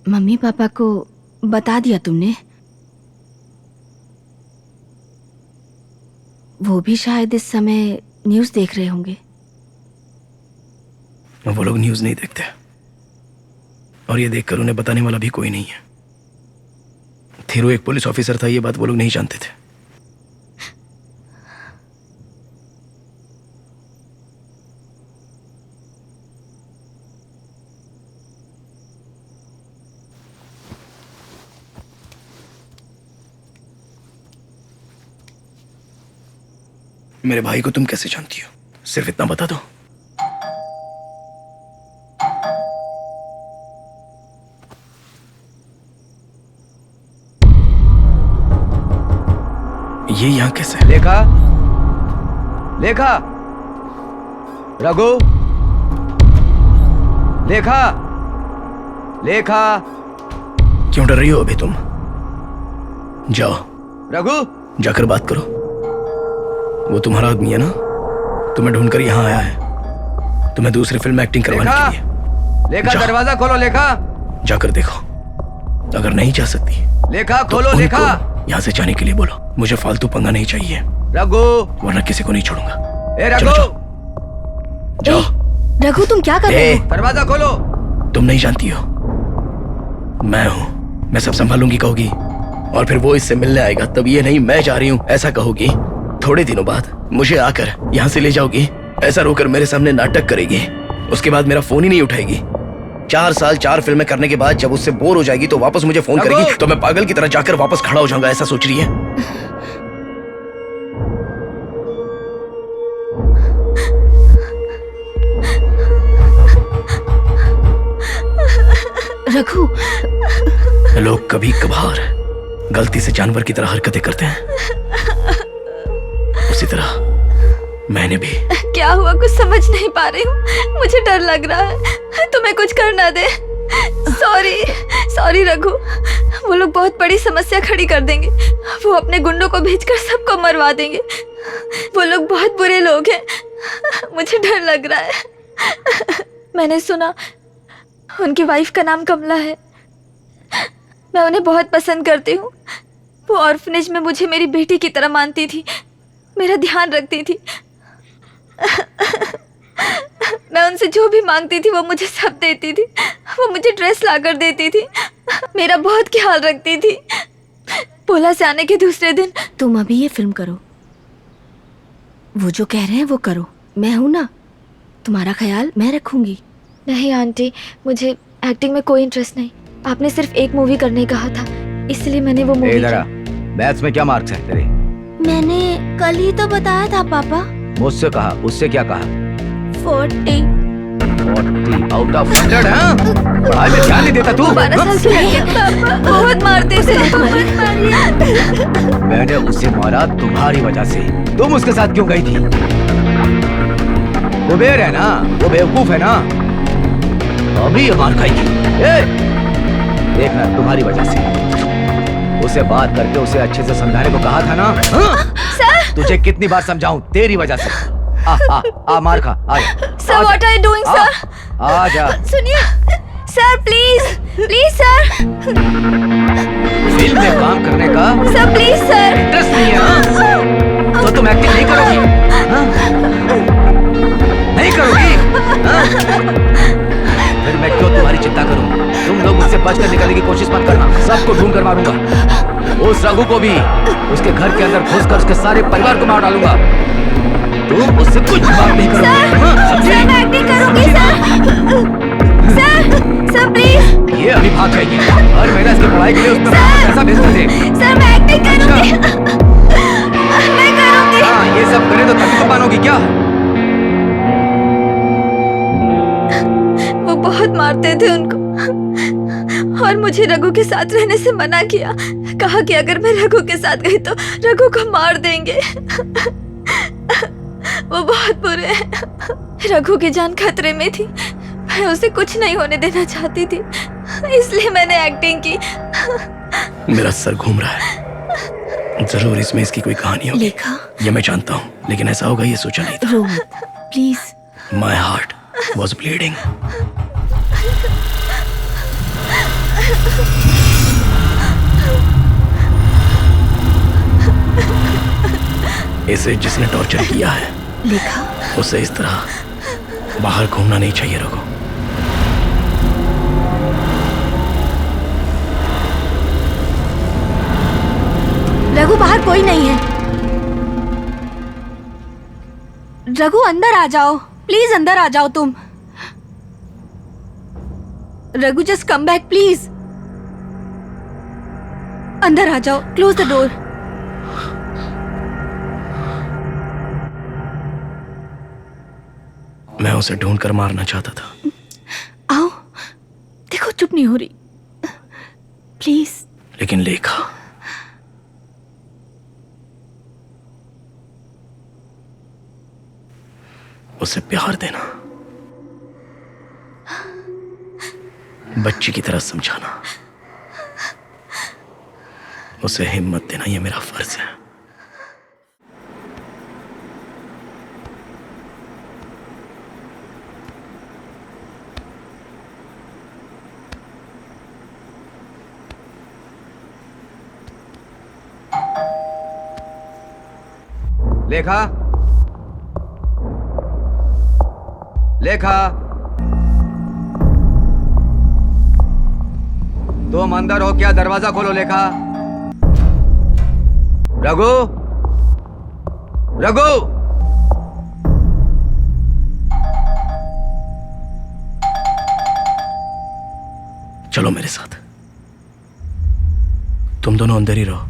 मम्मी पापा को बता दिया तुमने? वो भी शायद इस समय न्यूज़ देख रहे होंगे। वो लोग न्यूज़ नहीं देखते, और ये देखकर उन्हें बताने वाला भी कोई नहीं है। थीरू एक पुलिस ऑफिसर था, ये बात वो लोग नहीं जानते थे। मेरे भाई को तुम कैसे जानती हो? सिर्फ इतना बता दो। ये यहाँ कैसे? लेखा, लेखा, रघु, लेखा, लेखा। क्यों डर रही हो अभी तुम? जाओ रघु, जाकर बात करो। वो तुम्हारा आदमी है ना, तुम्हें ढूंढकर यहाँ आया है, तुम्हें दूसरी फिल्म में एक्टिंग करवाने के लिए। लेखा, दरवाजा खोलो। लेखा, जाकर देखो। अगर नहीं जा सकती, लेखा खोलो। लेखा, यहाँ से जाने के लिए बोलो। मुझे फालतू पंगा नहीं चाहिए रघु, वरना किसी को नहीं छोड़ूंगा। ए रघु, जाओ। रघु, तुम क्या कर रहे हो? दरवाजा खोलो। तुम नहीं जानती हो, मैं हूं, मैं सब संभालूंगी कहोगी, और फिर वो इससे मिलने आएगा, तब ये नहीं मैं जा रही हूं ऐसा कहोगी। थोड़े दिनों बाद मुझे आकर यहाँ से ले जाओगी, ऐसा रोकर मेरे सामने नाटक करेगी, उसके बाद मेरा फोन ही नहीं उठाएगी। 4 साल 4 फिल्में करने के बाद जब उससे बोर हो जाएगी तो वापस मुझे फोन करेगी, तो मैं पागल की तरह जाकर वापस खड़ा हो जाऊंगा, ऐसा सोच रही है? रघु, लोग कभी कभार गलती से जानवर की तरह हरकतें करते हैं, उसी तरह मैंने भी। क्या हुआ, कुछ समझ नहीं पा रही हूँ। मुझे डर लग रहा है, तुम्हें कुछ करना दे। सॉरी, सॉरी रघु, वो लोग बहुत बड़ी समस्या खड़ी कर देंगे। वो अपने गुंडों को भेजकर सबको मरवा देंगे। वो लोग बहुत बुरे लोग हैं, मुझे डर लग रहा है। मैंने सुना उनकी वाइफ का नाम कमला है। मैं उन्हें बहुत पसंद करती हूँ। वो ऑर्फनेज में मुझे मेरी बेटी की तरह मानती थी, मेरा ध्यान रखती थी। मैं उनसे जो भी मांगती थी वो मुझे सब देती थी। वो मुझे ड्रेस लाकर देती थी, मेरा बहुत ख्याल रखती थी। पोला से आने के दूसरे दिन तुम अभी ये फिल्म करो, वो जो कह रहे हैं वो करो। मैं हूं ना, तुम्हारा ख्याल मैं रखूंगी। नहीं आंटी, मुझे एक्टिंग में कोई इंटरेस्ट नहीं। आपने सिर्फ एक मूवी करने कहा था, इसलिए मैंने वो मूवी की। मैथ्स में क्या मार्क्स हैं तेरे? मैंने कल ही तो बताया था पापा। मुझसे कहा, उससे क्या कहा? 40 आउट ऑफ 100। हाँ? पढ़ाई में ध्यान नहीं देता तू? 12 साल से पापा बहुत मारते थे। मैंने उसे मारा तुम्हारी वजह से। तुम उसके साथ क्यों गई थी? वो बेर है ना, वो बेवकूफ है ना, अभी ये मार खाएगी। देखना, तुम्हारी वजह से। उसे बात करके उसे अच्छे से समझाने को कहा था ना। हाँ? सर, तुझे कितनी बार समझाऊं? तेरी वजह से। आ मार खा। आ जा। Sir, what are you doing sir? आ जा। सुनिए sir, please please sir. Film में काम करने का सर प्लीज सर। इंटरेस्ट नहीं है हाँ? तो तुम एक्टिंग नहीं करोगी? हाँ? नहीं करोगी? हाँ? फिर मैं क्यों तुम्हारी चिंता करूं? तुम लोग मुझसे बचकर निकलने की कोशिश मत करना, सबको ढूंढ कर मारूंगा। उस रघु को भी उसके घर के अंदर घुसकर उसके सारे परिवार को मार डालूंगा। तुम उससे कुछ बात नहीं करोगे। सर मैं एक्टिंग करूंगी सर प्लीज। ये अभी भाग जाएगी। हर महीना इसकी पढ़ाई के लिए उसमें पैसा भेजते थे। सर मैं एक्टिंग करूंगी। मैं करूंगी। हाँ, ये सब करे तो तभी तो मानोगी क्या? वो बहुत मारते थे उनको, और मुझे रघु के साथ रहने से मना किया। कहा कि अगर मैं रघु के साथ गई तो रघु को मार देंगे। वो बहुत बुरे हैं। रघु की जान खतरे में थी, मैं उसे कुछ नहीं होने देना चाहती थी, इसलिए मैंने एक्टिंग की। मेरा सर घूम रहा है। जरूर इसमें इसकी कोई कहानी होगी। लेखा, ये मैं जानता हूँ, लेकिन ऐसा होगा ये सोचा नहीं था। रो मत, please. My heart was bleeding. इसे जिसने टॉर्चर किया है लेखा, उसे इस तरह बाहर घूमना नहीं चाहिए। रघु, रघु बाहर कोई नहीं है। रघु अंदर आ जाओ, प्लीज अंदर आ जाओ तुम। Raghu just come back please. अंदर आ जाओ, क्लोज द डोर। मैं उसे ढूंढ कर मारना चाहता था। आओ, देखो चुप नहीं हो रही, प्लीज। लेकिन लेखा, उसे प्यार देना, बच्ची की तरह समझाना, उसे हिम्मत देना, ये मेरा फर्ज है। लेखा, लेखा, तुम अंदर हो क्या? दरवाजा खोलो। लेखा, रघु, रघु, चलो मेरे साथ, तुम दोनों अंदर ही रहो।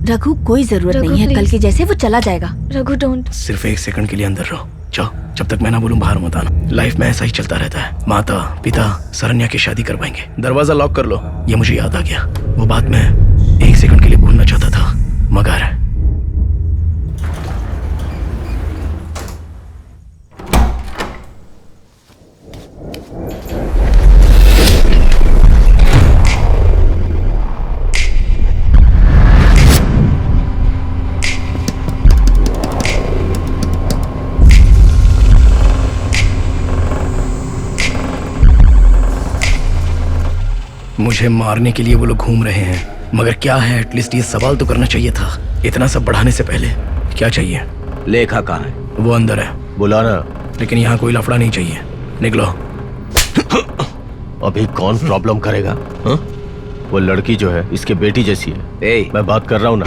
रघु कोई जरूरत रघु, नहीं है, कल please. के जैसे वो चला जाएगा। रघु डोंट। सिर्फ 1 सेकंड के लिए अंदर रहो। जाओ, जब तक मैं ना बोलूं बाहर मत आना। लाइफ में ऐसा ही चलता रहता है। माता पिता सरन्या की शादी करवाएंगे। दरवाजा लॉक कर लो। ये मुझे याद आ गया, वो बात मैं 1 सेकंड के लिए भूलना चाहता था, मगर मुझे मारने के लिए वो लोग घूम रहे हैं, मगर क्या है, एटलीस्ट ये सवाल तो करना चाहिए था। इतना सब बढ़ाने से पहले क्या चाहिए? लेखा कहाँ है? वो अंदर है। बुलाना। लेकिन यहाँ कोई लफड़ा नहीं चाहिए, निकलो। अभी कौन प्रॉब्लम करेगा? हा? वो लड़की जो है इसके बेटी जैसी है। मैं बात कर रहा हूँ ना,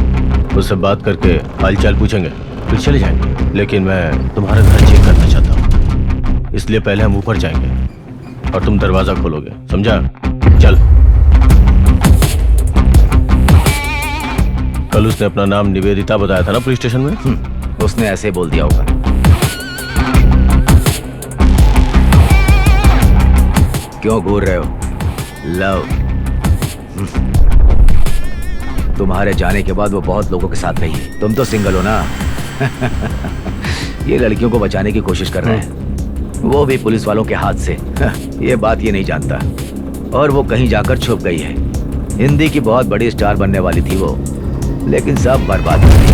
उससे बात करके हालचाल पूछेंगे फिर चले जाएंगे। लेकिन मैं तुम्हारा घर चेक करना चाहता हूँ, इसलिए पहले हम ऊपर जाएंगे और तुम दरवाजा खोलोगे, समझा? चल। कल उसने अपना नाम निवेदिता बताया था ना पुलिस स्टेशन में? उसने ऐसे बोल दिया होगा। क्यों घूर रहे हो? लव। तुम्हारे जाने के बाद वो बहुत लोगों के साथ रही है, तुम तो सिंगल हो ना। ये लड़कियों को बचाने की कोशिश कर रहे हैं, वो भी पुलिस वालों के हाथ से। ये बात ये नहीं जानता, और वो कहीं जाकर छुप गई है। हिंदी की बहुत बड़ी स्टार बनने वाली थी वो, लेकिन सब बर्बाद हो गई।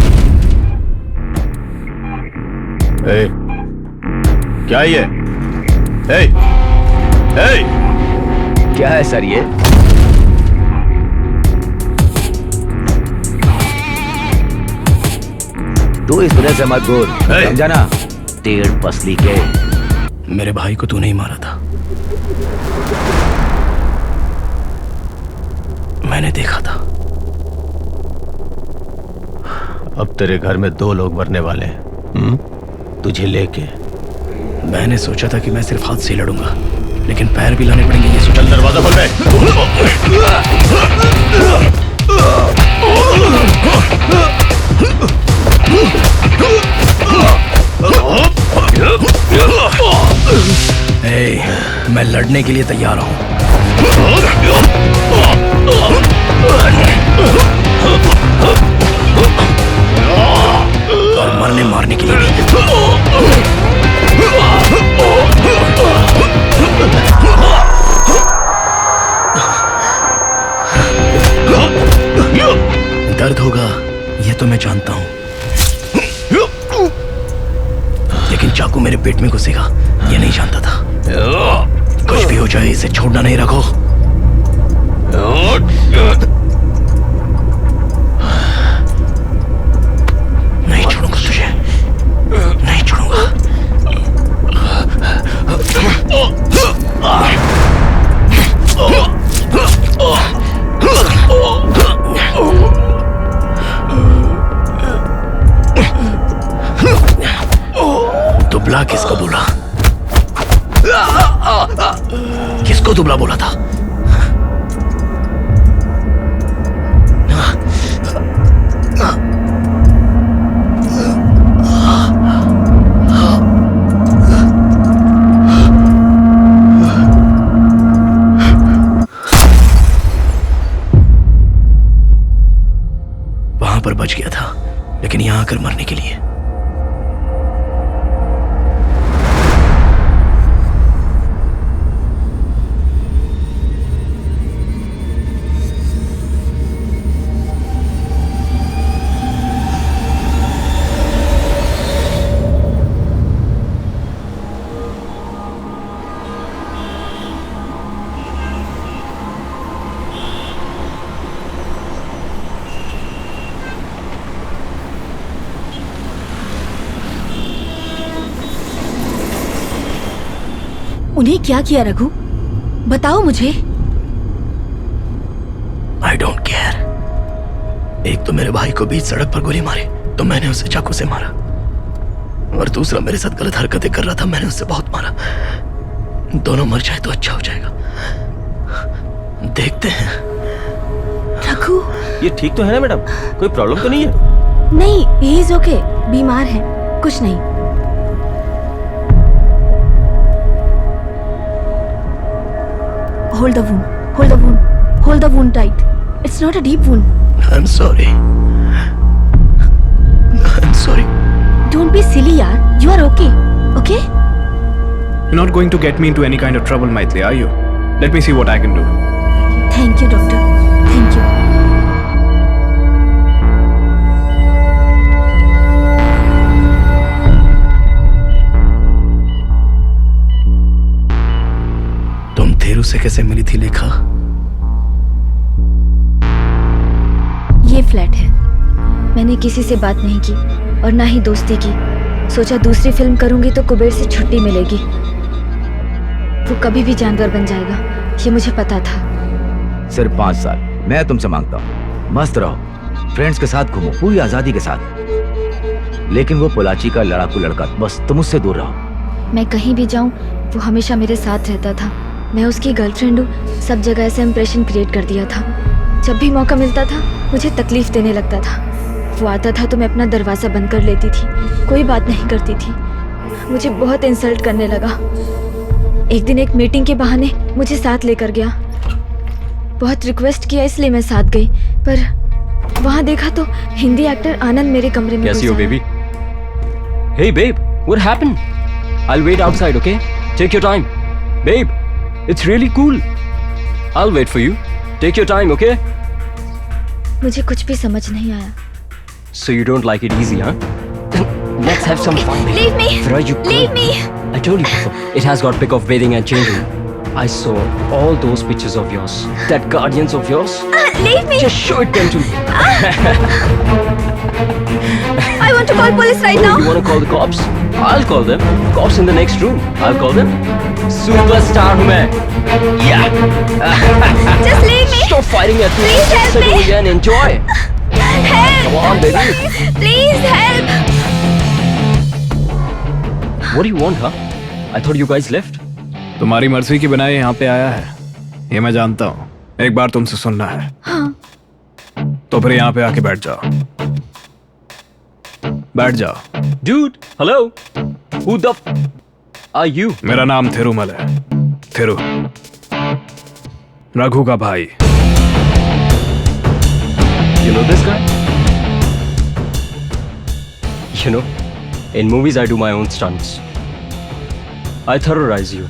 क्या ये? क्या है सर ये? तू इस तरह से मत बोल, समझा ना? टेढ़ पसली के। मेरे भाई को तूने ही मारा था, मैंने देखा था। अब तेरे घर में 2 लोग मरने वाले हैं, तुझे लेके। मैंने सोचा था कि मैं सिर्फ हाथ से लड़ूंगा, लेकिन पैर भी लाने पड़ेंगे ये सोचा। दरवाजा खोल दे। मैं लड़ने के लिए तैयार हूं। और मरने मारने के लिए भी। दर्द होगा ये तो मैं जानता हूं, लेकिन चाकू मेरे पेट में घुसेगा ये नहीं जानता था। कुछ भी हो जाए इसे छोड़ना नहीं, रखो। नहीं छोड़ूंगा तुझे, नहीं छोड़ूंगा। दुबला किसको बोला? किसको दुबला बोला था? वहां पर बच गया था, लेकिन यहां आकर मरने के लिए। उन्हें क्या किया रघु? बताओ मुझे। I don't care। एक तो मेरे भाई को बीच सड़क पर गोली मारी तो मैंने उसे चाकू से मारा, और दूसरा मेरे साथ गलत हरकतें कर रहा था, मैंने उसे बहुत मारा। दोनों मर जाए तो अच्छा हो जाएगा, देखते हैं। रघु, ये ठीक तो है ना मैडम? कोई प्रॉब्लम तो नहीं है? नहीं, ही इज ओके, बीमार है, कुछ नहीं। Hold the wound. Hold the wound. Hold the wound tight. It's not a deep wound. I'm sorry. I'm sorry. Don't be silly, yaar. You are okay. Okay? You're not going to get me into any kind of trouble, Maitli, are you? Let me see what I can do. Thank you, doctor. Thank you. तुम थेरू से कैसे मिली थी लेखा? ये flat है। मैंने किसी से बात नहीं की और ना ही दोस्ती की। सोचा दूसरी फिल्म करूंगी तो कुबेर से छुट्टी मिलेगी। वो कभी भी जानवर बन जाएगा, ये मुझे पता था। सिर्फ 5 साल मैं तुमसे मांगता हूँ। मस्त रहो, फ्रेंड्स के साथ घूमो, पूरी आजादी के साथ। लेकिन वो पोलाची का लड़ाकू लड़का, बस तुम उससे दूर रहो। मैं कहीं भी जाऊं वो हमेशा मेरे साथ रहता था। मैं उसकी गर्लफ्रेंड हूँ, सब जगह ऐसा इंप्रेशन क्रिएट कर दिया था। जब भी मौका मिलता था मुझे तकलीफ देने लगता था। वो आता था तो मैं अपना दरवाज़ा बंद कर लेती थी, कोई बात नहीं करती थी। मुझे बहुत इंसल्ट करने लगा। एक दिन एक मीटिंग के बहाने मुझे साथ लेकर गया। बहुत रिक्वेस्ट किया इसलिए मैं साथ गई, पर वहाँ देखा तो हिंदी एक्टर आनंद मेरे कमरे में कैसी हो घुस आया। Baby? Hey babe, what happened? I'll wait outside, okay? Take your time. Babe, it's really cool. I'll wait for you. Take your time, okay? मुझे कुछ भी समझ नहीं आया। So you don't like it easy, huh? Let's have some fun, babe. Leave me. Where are you Leave going? me. I told you before. It has got pic of bathing and changing. I saw all those pictures of yours. That guardians of yours. Leave me. Just show it them to me. I want to call police right now. You want to call the cops? I'll call them. Cops in the next room. I'll call them. Superstar हूँ मैं. Yeah. Just leave me. Stop fighting at me. Please help Just sit me. over here and enjoy. Help. Come on, baby. Please help. What do you want, huh? I thought you guys left. तुम्हारी मर्जी की बिना ये यहाँ पे आया है, ये मैं जानता हूँ। एक बार तुमसे सुनना है हाँ। तो फिर यहाँ पे आके बैठ जाओ। बैठ जाओ। Dude, hello. Who the are you? मेरा नाम थिरुमल है। थिरु, रघु का भाई। You know this guy? You know, in movies I do my own stunts. I terrorize you.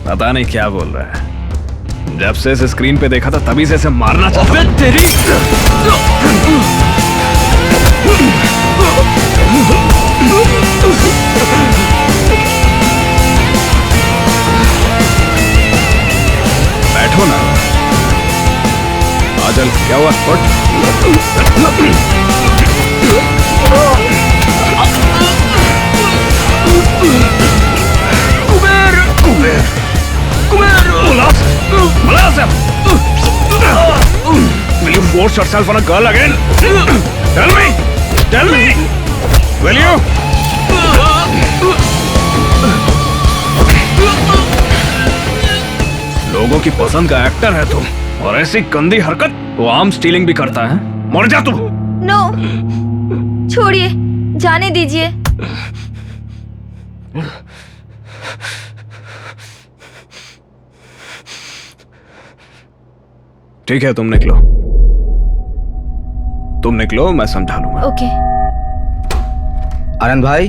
पता नहीं क्या बोल रहा है। जब से इसे स्क्रीन पे देखा था तभी से इसे मारना चाहता हूं। तेरी बैठो ना। आजल क्या हुआ? उठ। Kuber Kuber Kuber Blast him! Will you force yourself on a girl again? Tell me! Tell me! Will you? लोगों की पसंद का एक्टर है तुम, और ऐसी गंदी हरकत वो आर्म स्टीलिंग भी करता है। मर जा तुम। नो, छोड़िए, जाने दीजिए। ठीक है, तुम निकलो। तुम निकलो, मैं समझा लूंगा। ओके। आनंद भाई,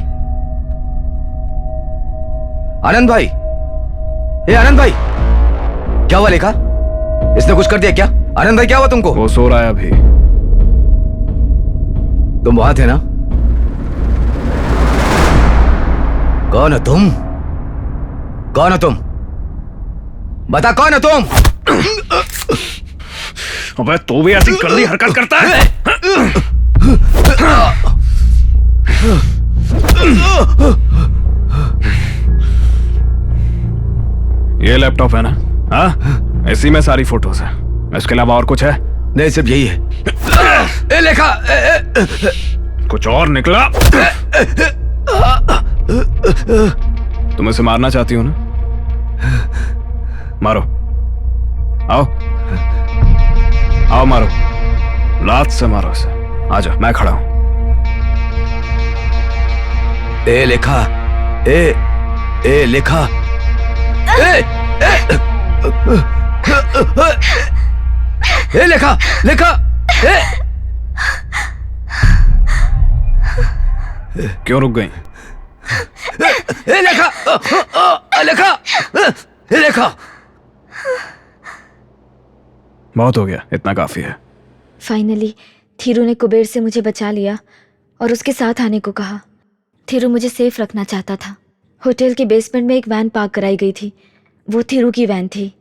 आनंद भाई, ए आनंद भाई, क्या हुआ लेखा? इसने कुछ कर दिया क्या? आनंद भाई क्या हुआ तुमको? वो सो रहा है अभी। तुम वहां थे ना? कौन हो तुम? कौन हो तुम? बता कौन हो तुम? अबे तू भी ऐसी गंदी हरकत करता है? ये लैपटॉप है ना? हाँ, इसी में सारी फोटोज हैं। इसके अलावा और कुछ है? नहीं, सिर्फ यही है। ए लेखा, कुछ और निकला? तुम इसे मारना चाहती हो ना? मारो, आओ आओ, मारो, लात से मारो इसे। आजा, मैं खड़ा हूं। ए लेखा, ए लेखा, ए लेखा, लेखा, क्यों रुक गई? ए लेखा, लेखा, लेखा। बहुत हो गया, इतना काफी है। फाइनली थीरू ने कुबेर से मुझे बचा लिया और उसके साथ आने को कहा। थीरू मुझे सेफ रखना चाहता था। होटल के बेसमेंट में एक वैन पार्क कराई गई थी, वो थीरू की वैन थी।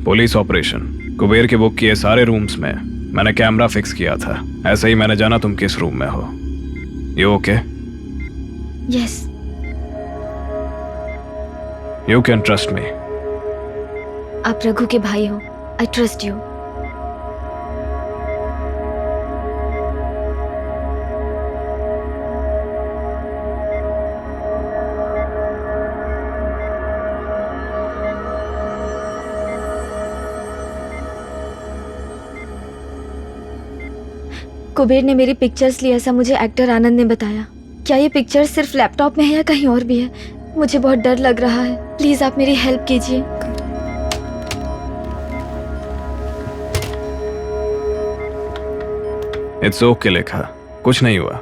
पुलिस ऑपरेशन कुबेर के बुक किए सारे रूम्स में मैंने कैमरा फिक्स किया था। ऐसे ही मैंने जाना तुम किस रूम में हो। You okay? Yes. You can trust me. आप रघु के भाई हो। I trust you. कुबेर ने मेरी पिक्चर्स ली, ऐसा मुझे एक्टर आनंद ने बताया। क्या ये पिक्चर्स सिर्फ लैपटॉप में है या कहीं और भी है? मुझे बहुत डर लग रहा है। प्लीज आप मेरी हेल्प कीजिए। इट्स ओके लेखा, कुछ नहीं हुआ।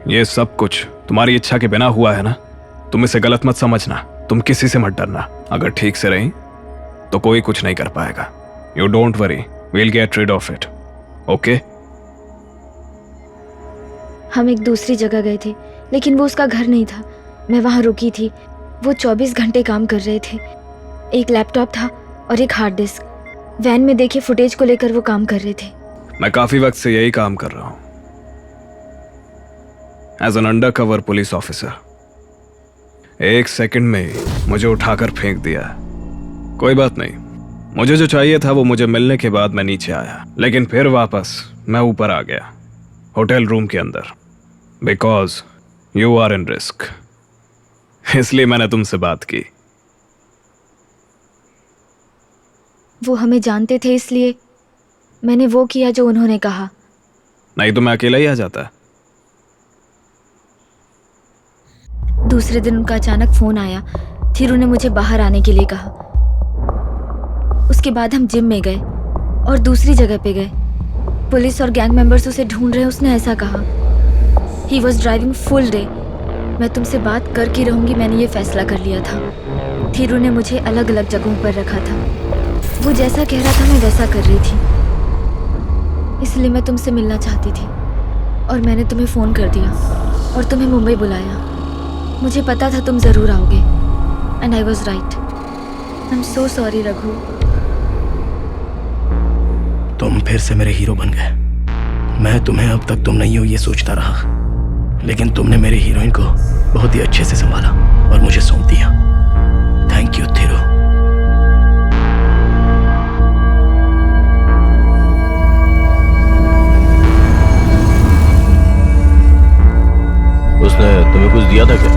ये सब कुछ तुम्हारी इच्छा के बिना हुआ है ना। तुम इसे गलत मत समझना। तुम किसी से मत डरना। अगर ठीक से रही तो कोई कुछ नहीं कर पाएगा। You don't worry, we'll get rid of it. Okay? हम एक दूसरी जगह गए थे, लेकिन वो उसका घर नहीं था। मैं वहाँ रुकी थी। वो 24 घंटे काम कर रहे थे। एक लैपटॉप था और एक हार्ड डिस्क। वैन में देखे फुटेज को लेकर वो काम कर रहे थे। मैं काफी वक्त से यही काम कर रहा हूं as an undercover police officer. एक सेकंड में ही मुझे उठाकर फेंक दिया। कोई बात नहीं, मुझे जो चाहिए था वो मुझे मिलने के बाद मैं नीचे आया, लेकिन फिर वापस मैं ऊपर आ गया होटल रूम के अंदर। Because you are in risk, इसलिए मैंने तुमसे बात की। वो हमें जानते थे, इसलिए मैंने वो किया जो उन्होंने कहा। नहीं तो मैं अकेला ही आ जाता। दूसरे दिन उनका अचानक फोन आया। थिरू ने मुझे बाहर आने के लिए कहा। उसके बाद हम जिम में गए और दूसरी जगह पे गए। पुलिस और गैंग मेंबर्स उसे ढूंढ रहे हैं, उसने ऐसा कहा। He was driving full day. मैं तुमसे बात करके रहूंगी, मैंने ये फैसला कर लिया था। थिरू ने मुझे अलग अलग जगहों पर रखा था। वो जैसा कह रहा था मैं वैसा कर रही थी। इसलिए मैं तुमसे मिलना चाहती थी और मैंने तुम्हें फ़ोन कर दिया और तुम्हें मुंबई बुलाया। मुझे पता था तुम ज़रूर आओगे and I was right. I am so sorry Raghu. तुम फिर से मेरे हीरो बन गए। मैं तुम्हें अब तक तुम नहीं हो ये सोचता रहा, लेकिन तुमने मेरे हीरोइन को बहुत ही अच्छे से संभाला और मुझे सौंप दिया। Thank you Thiru. उसने तुम्हें कुछ दिया था क्या?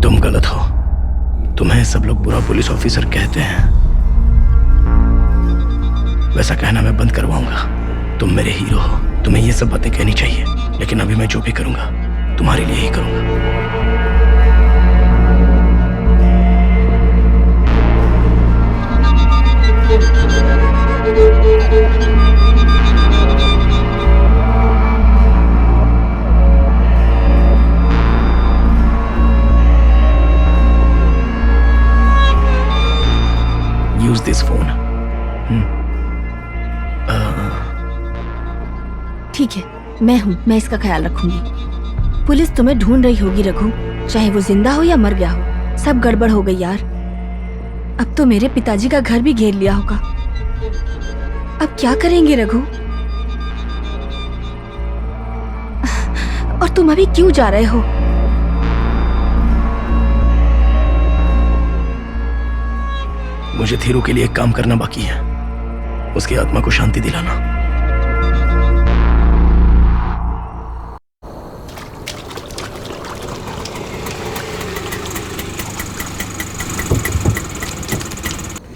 तुम गलत हो। तुम्हें सब लोग बुरा पुलिस ऑफिसर कहते हैं। वैसा कहना मैं बंद करवाऊंगा। तुम मेरे हीरो हो। तुम्हें ये सब बातें कहनी चाहिए, लेकिन अभी मैं जो भी करूंगा तुम्हारे लिए ही करूंगा। Use this phone. ठीक है, मैं हूँ, मैं इसका ख्याल रखूंगी। पुलिस तुम्हें ढूंढ रही होगी रघु, चाहे वो जिंदा हो या मर गया हो। सब गड़बड़ हो गई यार। अब तो मेरे पिताजी का घर भी घेर लिया होगा। अब क्या करेंगे रघु? और तुम अभी क्यों जा रहे हो? मुझे थीरू के लिए एक काम करना बाकी है, उसकी आत्मा को शांति दिलाना।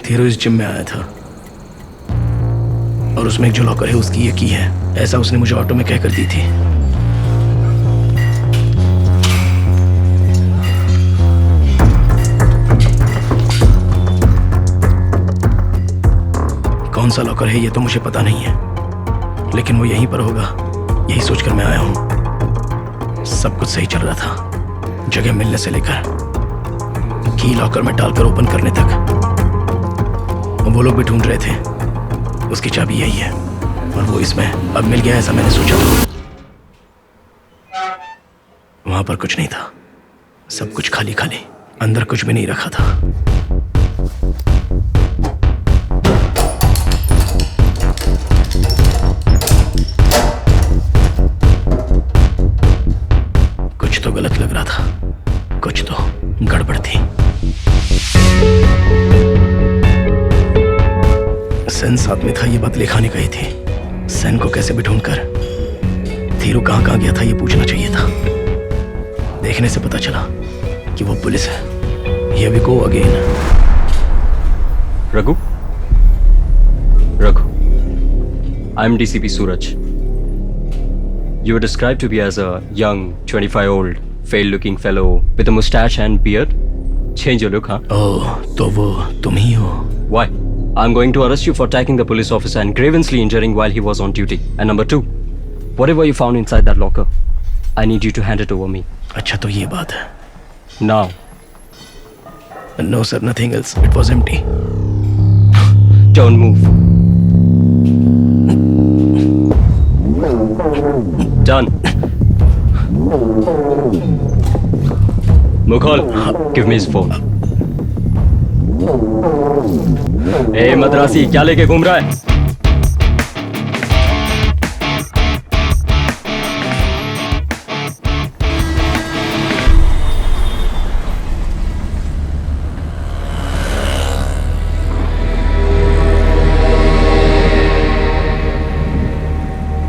थीरू इस जिम में आया था और उसमें एक जो लॉकर है उसकी ये की है, ऐसा उसने मुझे ऑटो में कहकर दी थी। कौन सा लॉकर है ये तो मुझे पता नहीं है, लेकिन वो यहीं पर होगा, यही सोचकर मैं आया हूं। सब कुछ सही चल रहा था, जगह मिलने से लेकर की लॉकर में डालकर ओपन करने तक। वो लोग भी ढूंढ रहे थे, उसकी चाबी यही है और वो इसमें अब मिल गया ऐसा मैंने सोचा था। वहां पर कुछ नहीं था, सब कुछ खाली खाली, अंदर कुछ भी नहीं रखा था। कुछ तो गलत लग रहा था, कुछ तो गड़बड़ थी। सेन साथ में था, ये बात लेखा ने कही थी। सेन को कैसे भी ढूंढकर धीरू कहाँ गया था ये पूछना चाहिए था। देखने से पता चला कि वो पुलिस है। Here we go again. Raghu? Raghu. I'm DCP Suraj. You were described to be as a young, 25-year-old, fair-looking fellow with a mustache and beard. Change your look, huh? Oh, तो वो तुम ही हो? Why? I'm going to arrest you for attacking the police officer and grievously injuring while he was on duty. And number 2, whatever you found inside that locker, I need you to hand it over me. अच्छा तो ये बात है. Now. No sir, nothing else. It was empty. Don't move. Done. Mughal, give me his phone. Hey Madrasi, क्या लेके घूम रहा है?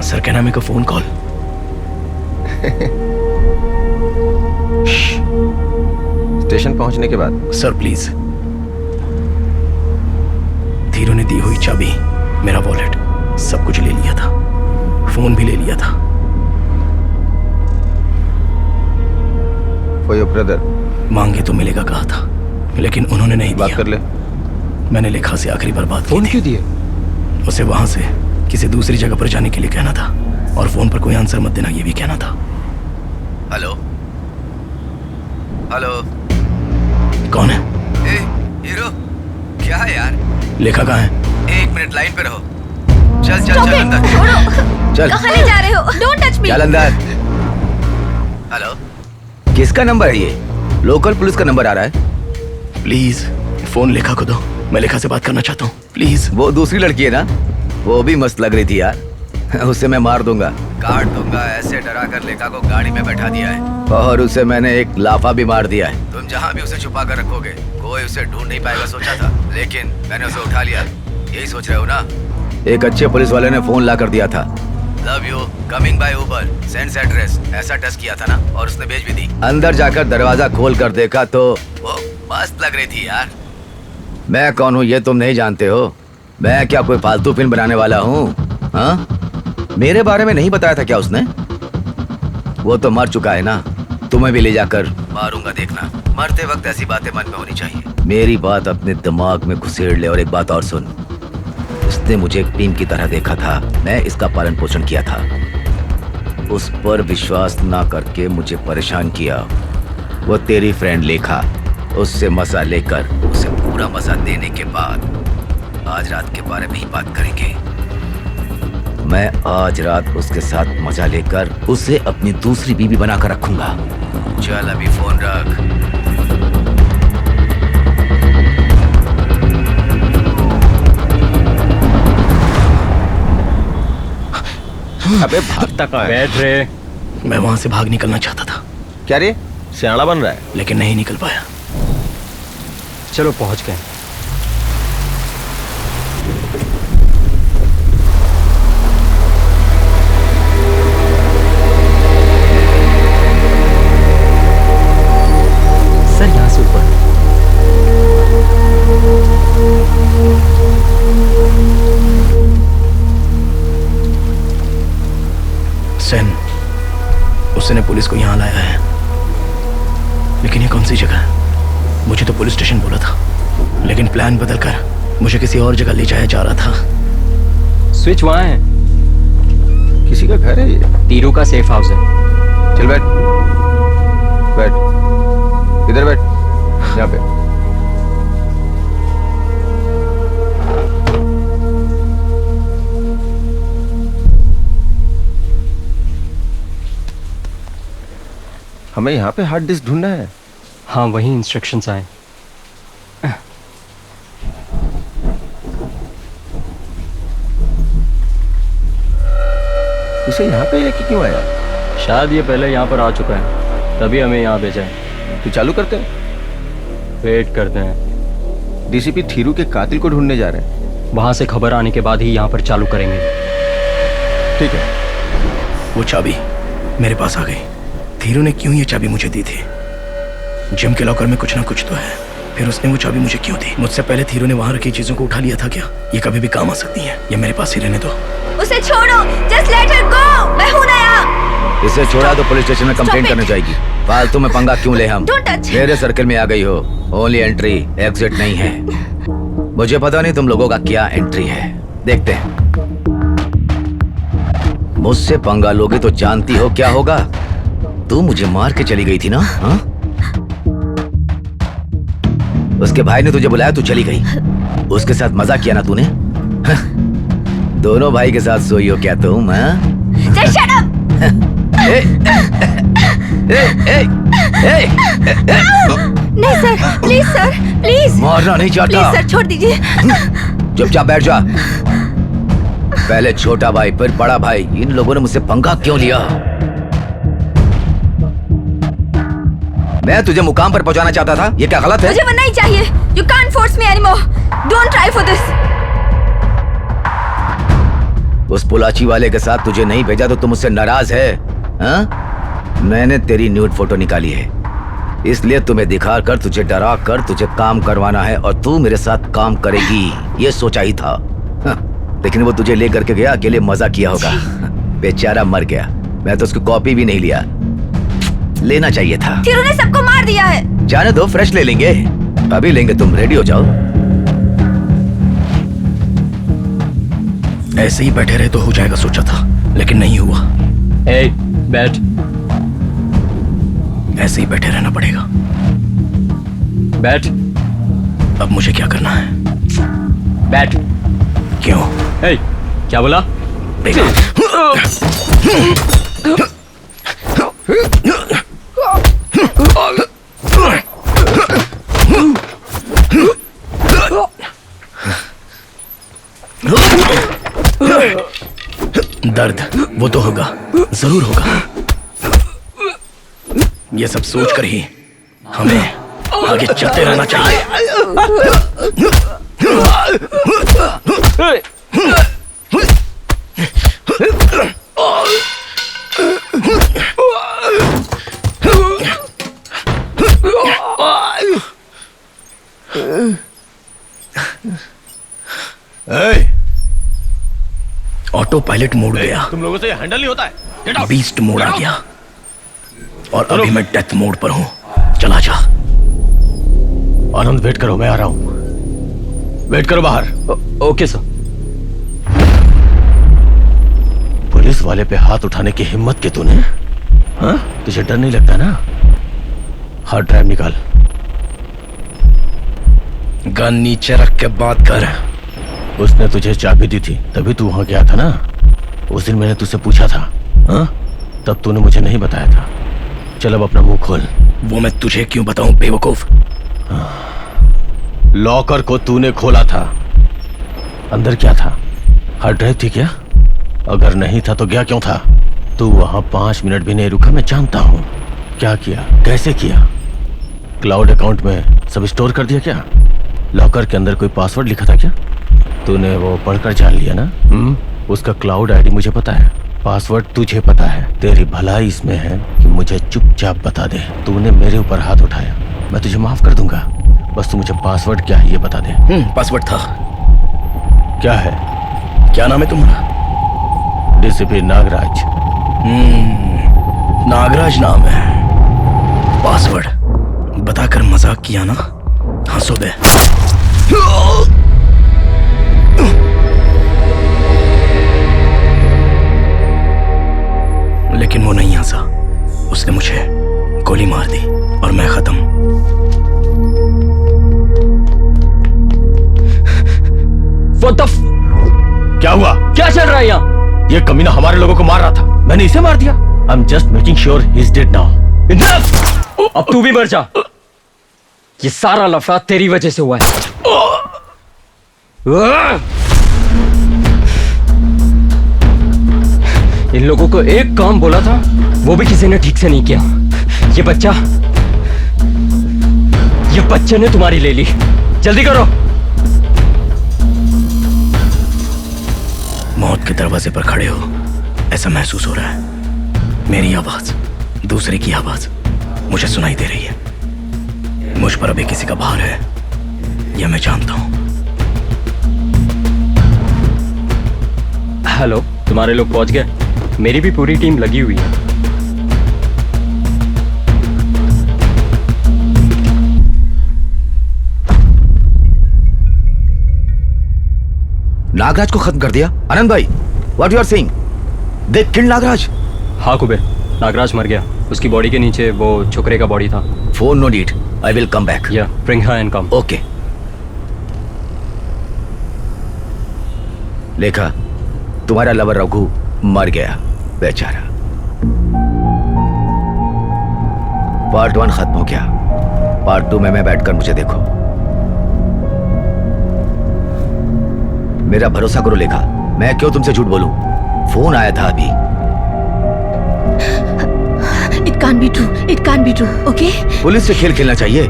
Sir can I make a phone call? Station पहुंचने के बाद। Sir please. धीरू ने दी हुई चाबी, मेरा वॉलेट, सब कुछ ले लिया था, फोन भी ले लिया था। For your brother. मांगे तो मिलेगा कहा था, लेकिन उन्होंने नहीं दिया। बात कर ले। मैंने लेखा से आखिरी बार बात की फोन थी। क्यों दिए? उसे वहां से किसी दूसरी जगह पर जाने के लिए कहना था, और फोन पर कोई आंसर मत देना ये भी कहना था। हेलो हेलो, कौन है? ए हीरो, क्या है यार? लेखा कहाँ है? 1 मिनट लाइन पे रहो। चल चल चल अंदर। छोड़ो। चल। कहाँ ले जा रहे हो? Don't touch me. चल अंदर। हेलो, किसका नंबर है ये? लोकल पुलिस का नंबर आ रहा है। प्लीज फोन लेखा को दो, मैं लेखा से बात करना चाहता हूँ प्लीज। वो दूसरी लड़की है ना, वो भी मस्त लग रही थी यार। उसे मैं मार दूंगा, काट दूंगा, ऐसे डरा कर लेखा को गाड़ी में बैठा दिया है, और उसे मैंने एक लाफा भी मार दिया है। तुम जहाँ भी उसे छुपा कर रखोगे कोई उसे ढूंढ नहीं पाएगा सोचा था, लेकिन मैंने उसे उठा लिया। यही सोच रहे हो ना? एक अच्छे पुलिस वाले ने फोन ला कर दिया था, love you, coming by Uber, sends address, ऐसा टेस्ट किया था ना, और उसने भेज भी दी। अंदर जाकर दरवाजा खोल कर देखा तो वो मस्त लग रही थी यार। मैं कौन हूँ ये तुम नहीं जानते हो? मैं क्या कोई फालतू फिल्म बनाने वाला हूँ? हाँ, मेरे बारे में नहीं बताया था क्या उसने? वो तो मर चुका है ना, तुम्हें भी ले जाकर मारूंगा देखना। मरते वक्त ऐसी बातें मन में होनी चाहिए। मेरी बात अपने दिमाग में घुसेड़ ले। और एक बात और सुन, उसने मुझे एक टीम की तरह देखा था, मैं इसका पालन पोषण किया था। उस पर विश्वास ना करके मुझे परेशान किया। वो तेरी फ्रेंड लेखा, उससे मजा लेकर उसे पूरा मजा देने के बाद आज रात के बारे में ही बात करेंगे। मैं आज रात उसके साथ मजा लेकर उसे अपनी दूसरी बीवी बनाकर रखूंगा। चल अभी फोन रख। अबे भागता कहाँ है? बैठ रे। मैं वहां से भाग निकलना चाहता था। क्या रे, सियाना बन रहा है? लेकिन नहीं निकल पाया। चलो पहुंच गए। सर यहाँ से ऊपर। सेन, उसने पुलिस को यहाँ लाया है, लेकिन ये कौन सी जगह है? मुझे तो पुलिस स्टेशन बोला था, लेकिन प्लान बदलकर मुझे किसी और जगह ले जाया जा रहा था। स्विच वहाँ है। किसी का घर है ये? तीरू का सेफ हाउस है। चल बैठ बैठ, इधर बैठ, यहाँ पे। हमें यहाँ पे हार्ड डिस्क ढूंढना है। हाँ वही इंस्ट्रक्शंस आए। उसे यहाँ पे लेके क्यों आया? शायद ये पहले यहाँ पर आ चुका है, तभी हमें यहाँ भेजा है। तो चालू करते हैं, वेट करते हैं। डीसीपी थीरू के कातिल को ढूंढने जा रहे हैं। वहां से खबर आने के बाद ही यहाँ पर चालू करेंगे। ठीक है। वो चाबी मेरे पास आ गई। थीरू ने क्यों ये चाबी मुझे दी थी? जिम के लॉकर में कुछ ना कुछ तो है। फिर उसने वो चाबी मुझे क्यों दी? मुझसे पहले थीरू ने वहां रखी चीजों को उठा लिया था क्या? ये कभी भी काम आ सकती है। ये मेरे पास ही रहने दो। उसे छोड़ो, जस्ट लेट हर गो। मैं हूं ना यहाँ। इसे छोड़ा तो पुलिस स्टेशन में कंप्लेंट करने जाएगी। फालतू में पंगा क्यों ले हम? मेरे सर्कल में आ गई हो। ओनली एंट्री, एग्जिट नहीं है। मुझे पता नहीं तुम लोगों का क्या एंट्री है, देखते हैं। मुझसे पंगा लोगे तो जानती हो क्या होगा? तू मुझे मार के चली गई थी ना? हा? उसके भाई ने तुझे बुलाया, तू चली गई। उसके साथ मजा किया ना तूने? दोनों भाई के साथ सोई हो क्या तुम? Just shut up! नहीं सर, प्लीज सर, प्लीज। मारना नहीं चाहता। प्लीज सर, छोड़ दीजिए। चुपचाप बैठ जा। पहले छोटा भाई फिर बड़ा भाई, इन लोगों ने मुझसे पंगा क्यों लिया? मैं तुझे मुकाम पर पहुंचाना चाहता था, ये क्या गलत है? मुझे वो नहीं चाहिए। You can't force me anymore. Don't try for this. उस पुलाची वाले के साथ तुझे नहीं भेजा तो तुम मुझसे नाराज है? हाँ? मैंने तेरी न्यूड फोटो निकाली है, इसलिए तुम्हें दिखा कर, तुझे डरा कर तुझे काम करवाना है और तू मेरे साथ काम करेगी, ये सोचा ही था। हाँ, लेकिन वो तुझे लेकर के गया, अकेले मजा किया होगा। बेचारा मर गया। मैं तो उसकी कॉपी भी नहीं लिया, लेना चाहिए था। थीरू ने सबको मार दिया है। जाने दो, फ्रेश ले लेंगे। अभी लेंगे, तुम रेडी हो जाओ। ऐसे ही बैठे रहे तो हो जाएगा सोचा था, लेकिन नहीं हुआ। Hey, बैठ। ऐसे ही बैठे रहना पड़ेगा। बैठ। अब मुझे क्या करना है? बैठ। क्यों? Hey, क्या बोला? दर्द वो तो होगा, जरूर होगा। ये सब सोचकर ही हमें आगे चलते रहना चाहिए। ऑटो पायलट मोड गया। तुम लोगों से ये हैंडल नहीं होता है। बीस्ट मोड आ गया और अभी मैं डेथ मोड पर हूं। चला जा। आनंद वेट करो, मैं आ रहा हूं। वेट करो बाहर। Okay sir. पुलिस वाले पे हाथ उठाने की हिम्मत की तूने? हाँ? तुझे डर नहीं लगता ना? हार्ड ड्राइव निकाल। गन नीचे रख के बात कर। उसने तुझे चाबी दी थी, तभी तू वहां गया था ना? उस दिन मैंने तुझसे पूछा था, हाँ? तब तूने मुझे नहीं बताया था। चल अब अपना मुंह खोल। वो मैं तुझे क्यों बताऊं बेवकूफ? लॉकर को तूने खोला था, अंदर क्या था? हार्ड ड्राइव थी क्या? अगर नहीं था तो गया क्यों था? तू वहां 5 मिनट भी नहीं रुका, मैं जानता हूं। क्या किया, कैसे किया? क्लाउड अकाउंट में सब स्टोर कर दिया क्या? लॉकर के अंदर कोई पासवर्ड लिखा था क्या? तूने वो पढ़कर जान लिया ना? उसका क्लाउड आईडी मुझे पता है, पासवर्ड तुझे पता है। तेरी भलाई इसमें है कि मुझे चुपचाप बता दे। तूने मेरे ऊपर हाथ उठाया, मैं तुझे माफ कर दूंगा, बस तू मुझे पासवर्ड क्या है ये बता दे। पासवर्ड था। क्या है? क्या नाम है तुम्हारा? डीसीपी नागराज। नागराज नाम है। पासवर्ड बताकर मजाक किया ना? हंसो बे। लेकिन वो नहीं हंसा। उसने मुझे गोली मार दी और मैं खत्म। क्या हुआ? क्या चल रहा है यहाँ? ये कमीना हमारे लोगों को मार रहा था, मैंने इसे मार दिया। I'm just making sure he's dead now. अब तू भी मर जा। ये सारा लफड़ा तेरी वजह से हुआ है। इन लोगों को एक काम बोला था, वो भी किसी ने ठीक से नहीं किया। ये बच्चे ने तुम्हारी ले ली। जल्दी करो। मौत के दरवाजे पर खड़े हो ऐसा महसूस हो रहा है। मेरी आवाज, दूसरे की आवाज मुझे सुनाई दे रही है। मुझ पर अभी किसी का भार है, यह मैं जानता हूं। हेलो, तुम्हारे लोग पहुंच गए? मेरी भी पूरी टीम लगी हुई है। नागराज को खत्म कर दिया? आनंद भाई, what you are saying? They killed Nagraj? हाँ कुबेर, नागराज मर गया। उसकी बॉडी के नीचे वो छोकरे का बॉडी था। Phone no need, I will come back. या bring her and come. Okay. Lekha, तुम्हारा लवर रघु मर गया, बेचारा। पार्ट 1 खत्म हो गया, पार्ट 2 में मैं बैठकर मुझे देखो। मेरा भरोसा करो लेखा, मैं क्यों तुमसे झूठ बोलूं? फोन आया था अभी। It can't be true. It can't be true. Okay? Police से खेल खेलना चाहिए।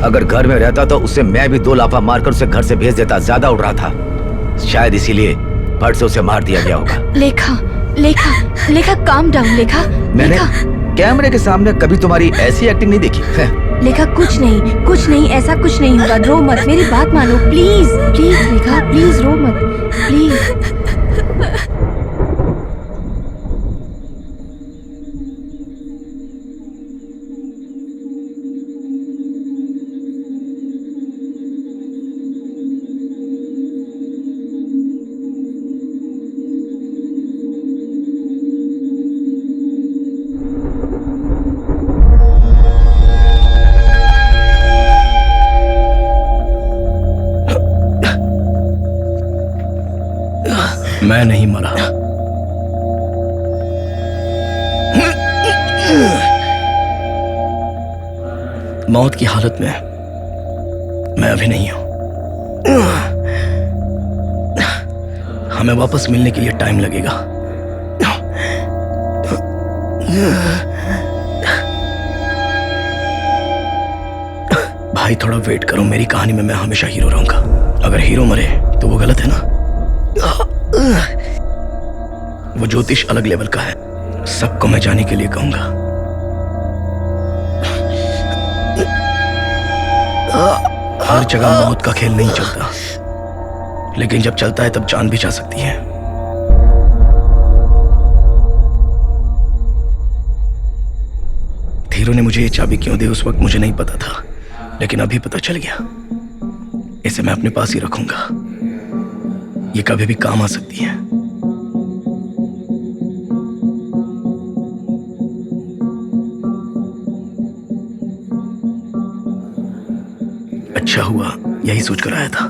अगर घर में रहता तो उससे मैं भी 2 लाफा मारकर उसे घर से भेज देता। ज्यादा उड़ रहा था, शायद इसीलिए फट से उसे मार दिया गया होगा। लेखा, लेखा, लेखा, calm down, लेखा। मैंने कैमरे के सामने कभी तुम्हारी ऐसी एक्टिंग नहीं देखी। लेखा, कुछ नहीं, ऐसा कुछ नहीं होगा। रो मत, मेरी बात मानो प्लीज, प्लीज लेखा, प्लीज रो मत, प्लीज। मैं नहीं मरा। मौत की हालत में मैं अभी नहीं हूं। हमें वापस मिलने के लिए टाइम लगेगा। भाई थोड़ा वेट करो, मेरी कहानी में मैं हमेशा हीरो रहूंगा। अगर हीरो मरे तो वो गलत है ना? वो ज्योतिष अलग लेवल का है, सबको मैं जाने के लिए कहूंगा। हर जगह मौत का खेल नहीं चलता, लेकिन जब चलता है तब जान भी जा सकती है। धीरू ने मुझे ये चाबी क्यों दी उस वक्त मुझे नहीं पता था, लेकिन अभी पता चल गया। इसे मैं अपने पास ही रखूंगा, ये कभी भी काम आ सकती है। अच्छा हुआ यही सोचकर आया था,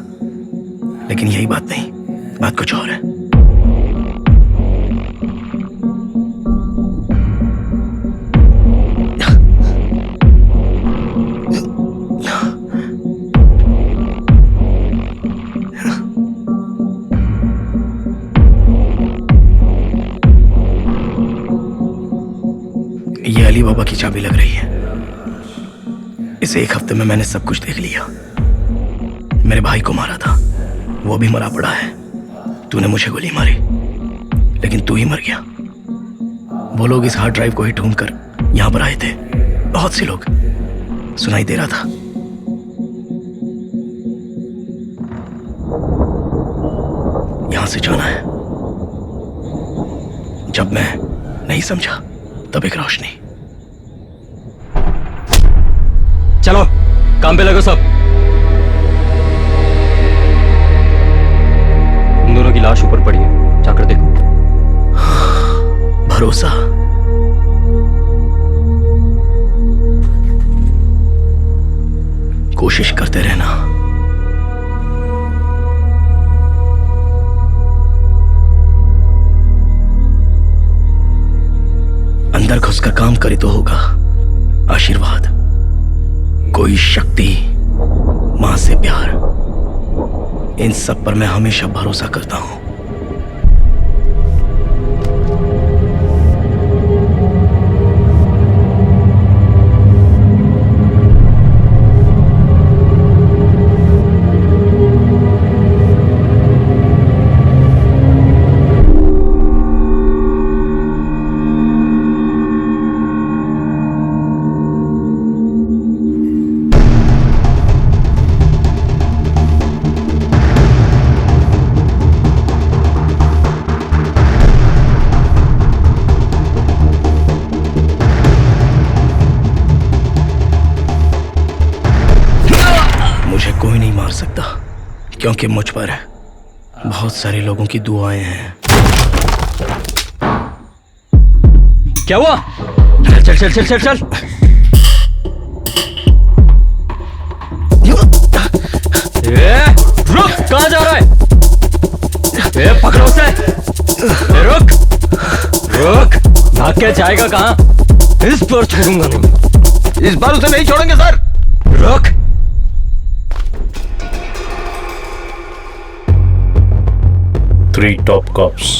लेकिन यही बात नहीं, बात कुछ और है। ये अली बाबा की चाबी लग रही है। इसे 1 हफ्ते में मैंने सब कुछ देख लिया। मेरे भाई को मारा था, वो भी मरा पड़ा है। तूने मुझे गोली मारी, लेकिन तू ही मर गया। वो लोग इस हार्ड ड्राइव को ही ढूंढकर यहां पर आए थे। बहुत से लोग, सुनाई दे रहा था। यहां से जाना है। जब मैं नहीं समझा तब एक रोशनी। चलो काम पे लगो सब। उन दोनों की लाश ऊपर पड़ी है, जाकर देखो। भरोसा, कोशिश करते रहना। अंदर घुसकर काम करे तो होगा आशीर्वाद, कोई शक्ति, मां से प्यार, इन सब पर मैं हमेशा भरोसा करता हूं। क्योंकि मुझ पर बहुत सारे लोगों की दुआएं हैं। क्या हुआ? चल चल चल चल चल। रुक, कहां जा रहा है? पकड़ो उसे। रुक रुक, भाग के जाएगा कहां? इस बार छोड़ूंगा नहीं, इस बार उसे नहीं छोड़ेंगे सर। रुक। Three top cops,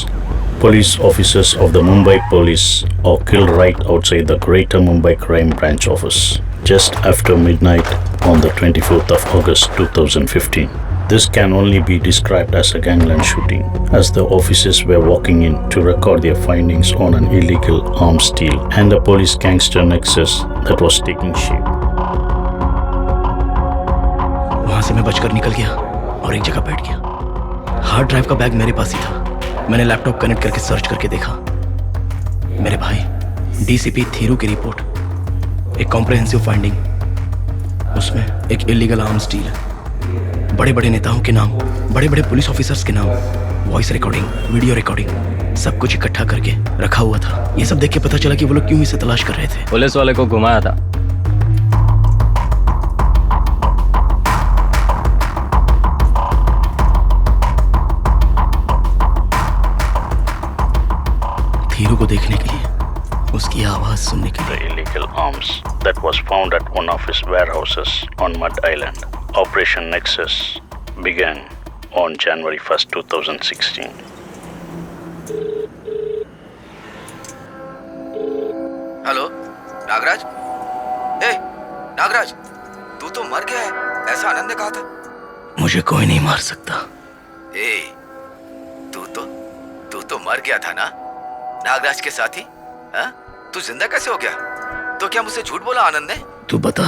police officers of the Mumbai Police, are killed right outside the Greater Mumbai Crime Branch office just after midnight on the 24th of August 2015. This can only be described as a gangland shooting, as the officers were walking in to record their findings on an illegal arms deal and the police gangster nexus that was taking shape. वहां से मैं बचकर निकल गया और एक जगह बैठ गया। हार्ड ड्राइव का बैग मेरे पास ही था। मैंने लैपटॉप कनेक्ट करके सर्च करके देखा। मेरे भाई डीसीपी थीरू की रिपोर्ट, एक कॉम्प्रिहेंसिव फाइंडिंग, उसमें एक इलीगल आर्म्स डील, बड़े बड़े नेताओं के नाम, बड़े बड़े पुलिस ऑफिसर्स के नाम, वॉइस रिकॉर्डिंग, वीडियो रिकॉर्डिंग, सब कुछ इकट्ठा करके रखा हुआ था। ये सब देख के पता चला कि वो लोग क्यों इसे तलाश कर रहे थे। पुलिस वाले को घुमाया था। हीरो को देखने के लिए, उसकी आवाज सुनने के लिए। The illegal arms that was found at one of his warehouses on Mud Island. Operation Nexus began on January 1st, 2016. Hello Nagaraj. ए नागराज, तू तो मर गया है, ऐसा आनंद ने कहा था। मुझे कोई नहीं मार सकता। ए तू तो मर गया था ना नागराज के साथी। तू जिंदा कैसे हो गया? तो क्या मुझसे झूठ बोला आनंद ने? तू बता,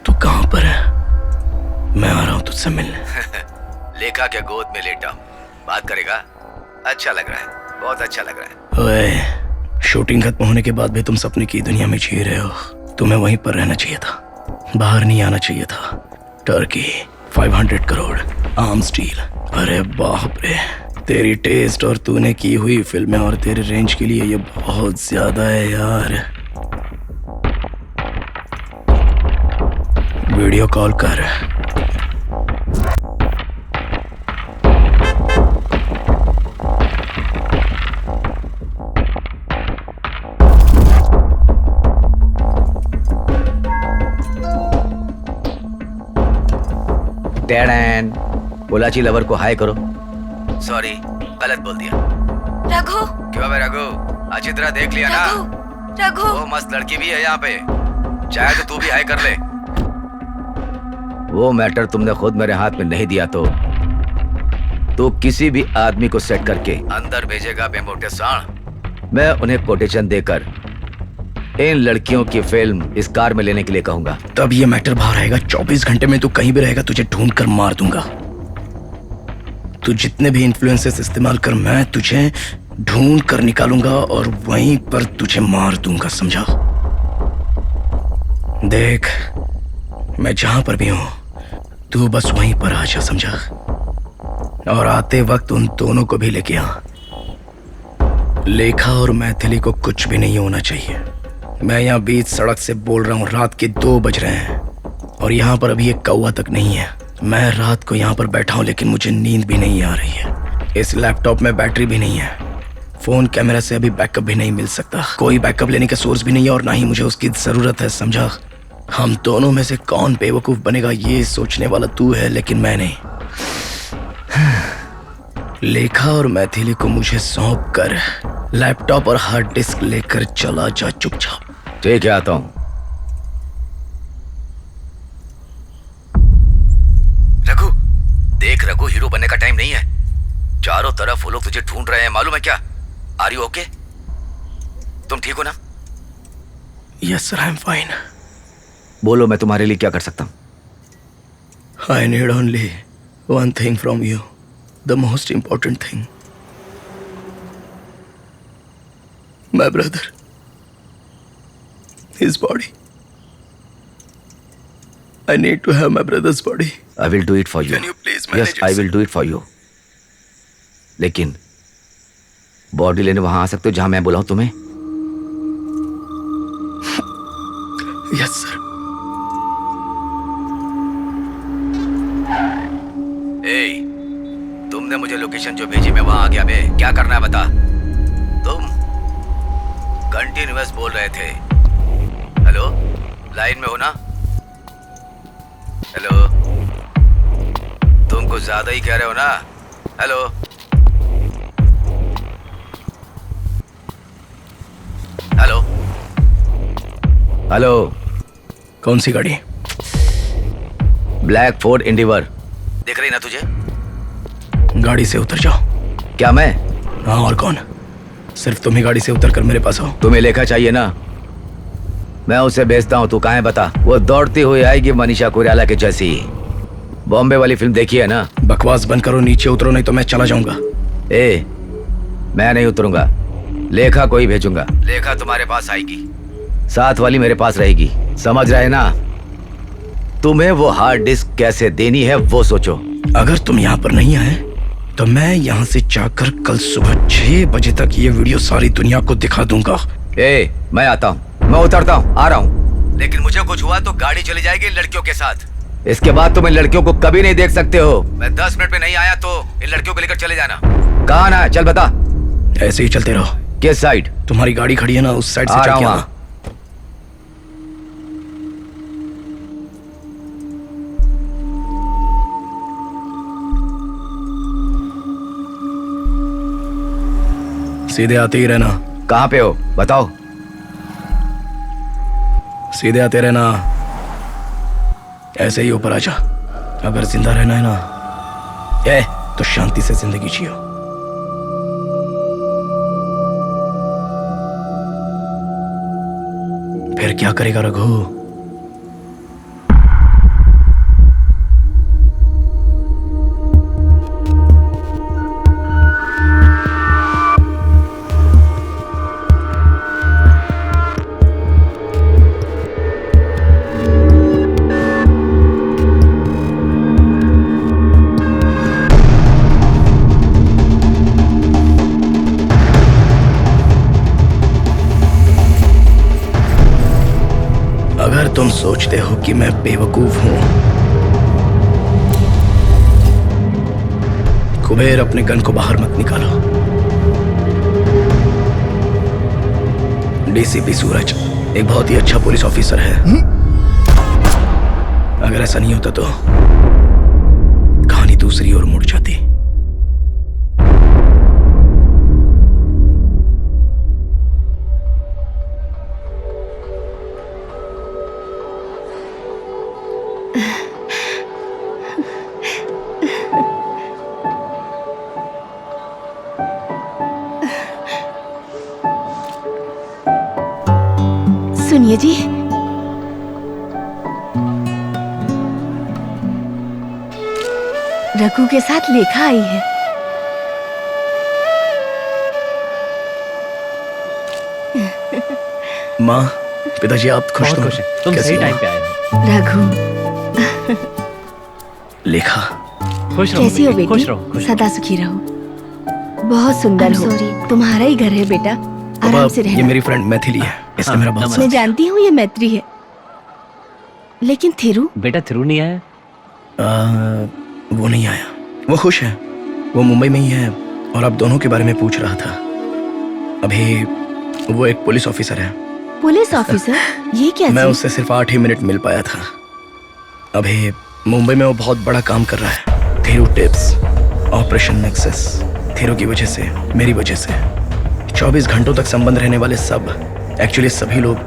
तू कहां पर है? मैं आ रहा हूं तुझसे मिलने। लेखा के गोद में लेटा हूं। बात करेगा? अच्छा लग रहा है, बहुत अच्छा लग रहा है। ओए, शूटिंग खत्म होने के बाद भी तुम सपने की दुनिया में जी रहे हो। तुम्हें वहीं पर रहना चाहिए था, बाहर नहीं आना चाहिए था। Turkey 500 crore arms deal. अरे बाप रे, तेरी टेस्ट और तूने की हुई फिल्में और तेरे रेंज के लिए ये बहुत ज्यादा है यार। वीडियो कॉल कर। डैडन, बोलाची लवर को हाय करो। सॉरी, गलत बोल दिया। रघु। क्यों बे रघु, अच्छी तरह देख लिया ना? रघु। वो मस्त लड़की भी है यहाँ पे, चाहे तो तू भी हाय कर ले। वो मैटर तुमने खुद मेरे हाथ में नहीं दिया तो किसी भी आदमी को सेट करके अंदर भेजेगा बेमोटे सांड। मैं उन्हें कोटेशन देकर इन लड़कियों की फिल्म इस कार में लेने के लिए कहूंगा। तब ये मैटर बाहर आएगा। 24 घंटे में तू कहीं भी रहेगा, तुझे ढूंढ कर मार दूंगा। तू जितने भी इन्फ्लुएंसेस इस्तेमाल कर, मैं तुझे ढूंढ कर निकालूंगा और वहीं पर तुझे मार दूंगा, समझा? देख, मैं जहां पर भी हूं, तू बस वहीं पर आ जा, समझा? और आते वक्त उन दोनों को भी लेके आ। लेखा और मैथिली को कुछ भी नहीं होना चाहिए। मैं यहाँ बीच सड़क से बोल रहा हूँ, रात के 2 बज रहे हैं और यहाँ पर अभी एक कौवा तक नहीं है। मैं रात को यहाँ पर बैठा हूँ लेकिन मुझे नींद भी नहीं आ रही है। इस लैपटॉप में बैटरी भी नहीं है फोन कैमरा से अभी बैकअप भी नहीं मिल सकता। कोई बैकअप लेने का सोर्स भी नहीं है और ना ही मुझे उसकी जरूरत है, समझा? हम दोनों में से कौन बेवकूफ बनेगा ये सोचने वाला तू है, लेकिन मैं नहीं। लेखा और मैथिली को मुझे सौंप कर लैपटॉप और हार्ड डिस्क लेकर चला जा चुपचाप। ठीक है, आता हूं। रघु देख, रघु हीरो बनने का टाइम नहीं है। चारों तरफ वो लोग तुझे ढूंढ रहे हैं, मालूम है क्या? Are you okay? तुम ठीक हो ना? Yes sir, I am fine. बोलो, मैं तुम्हारे लिए क्या कर सकता हूं? I need only one thing from you, the most important thing. My brother, his body. I need to have my brother's body. I will do it for you. Can you please manage Yes, I will do it for you. लेकिन body लेने वहां आ सकते हो जहां मैं बुलाऊं तुम्हें? Yes, sir. तुमने मुझे लोकेशन जो भेजी, मैं वहां आ गया। बे, क्या करना है बता? तुम कंटिन्यूअस बोल रहे थे। हेलो, लाइन में हो ना? हेलो, तुम कुछ ज्यादा ही कह रहे हो ना? Hello, hello, hello. कौन सी गाड़ी? ब्लैक फोर्ड इंडिवर, दिख रही ना तुझे? गाड़ी से उतर जाओ। क्या मैं? हाँ, और कौन? सिर्फ तुम ही गाड़ी से उतर कर मेरे पास आओ। तुम्हें लेखा चाहिए ना? मैं उसे भेजता हूँ, तू कहाँ है बता? वो दौड़ती हुई आएगी मनीषा कोइराला के जैसी। बॉम्बे वाली फिल्म देखी है ना? बकवास बंद करो, नीचे उतरो नहीं तो मैं चला जाऊंगा। मैं नहीं उतरूंगा, लेखा को ही भेजूंगा। लेखा तुम्हारे पास आएगी, साथ वाली मेरे पास रहेगी, समझ रहे ना? तुम्हें वो हार्ड डिस्क कैसे देनी है वो सोचो। अगर तुम यहाँ पर नहीं आए तो मैं यहाँ से जाकर कल सुबह 6 बजे तक ये वीडियो सारी दुनिया को दिखा दूंगा। मैं आता हूँ, मैं उतरता हूँ, आ रहा हूँ। लेकिन मुझे कुछ हुआ तो गाड़ी चली जाएगी लड़कियों के साथ। इसके बाद तुम इन लड़कियों को कभी नहीं देख सकते हो। मैं 10 मिनट में नहीं आया तो इन लड़कियों को लेकर चले जाना। कहाँ ना, चल बता। ऐसे ही चलते रहो। किस साइड? तुम्हारी गाड़ी खड़ी है ना, उस साइड से चल के आना। सीधे आते ही रहना। कहाँ पे हो बताओ? सीधे आते रहना, ऐसे ही ऊपर आजा। अगर जिंदा रहना है ना तो शांति से जिंदगी जियो। फिर क्या करेगा रघु? अगर तुम सोचते हो कि मैं बेवकूफ हूं, कुबेर अपने गन को बाहर मत निकालो। डीसीपी सूरज एक बहुत ही अच्छा पुलिस ऑफिसर है। अगर ऐसा नहीं होता तो कहानी दूसरी ओर मुड़ जाती। सुनिए जी, रघु के साथ लेखा आई है। माँ, पिताजी आप खुश तो? तुम सही टाइम पे आए हो। रघु, लेखा खुश रहो, कैसी हो बेटी? खुश रहो, सदा सुखी रहो। बहुत सुंदर हो। तुम्हारा ही घर है बेटा, आराम से रहना। ये मेरी फ्रेंड मैथिली है, इसने मेरा बहुत मैं जानती हूँ ये मैत्री है, लेकिन थिरू? बेटा थिरू नहीं आया? वो नहीं आया। वो खुश है, वो मुंबई में ही है और आप दोनों के बारे में पूछ रहा था। अभी वो एक पुलिस ऑफिसर है। Police officer? ये क्या? मैं उससे सिर्फ 8 ही मिनट मिल पाया था। अभी मुंबई में वो बहुत बड़ा काम कर रहा है। Thiru tips, operation nexus. Thiru की वजह से, मेरी वजह से 24 घंटों तक संबंध रहने वाले एक्चुअली सभी लोग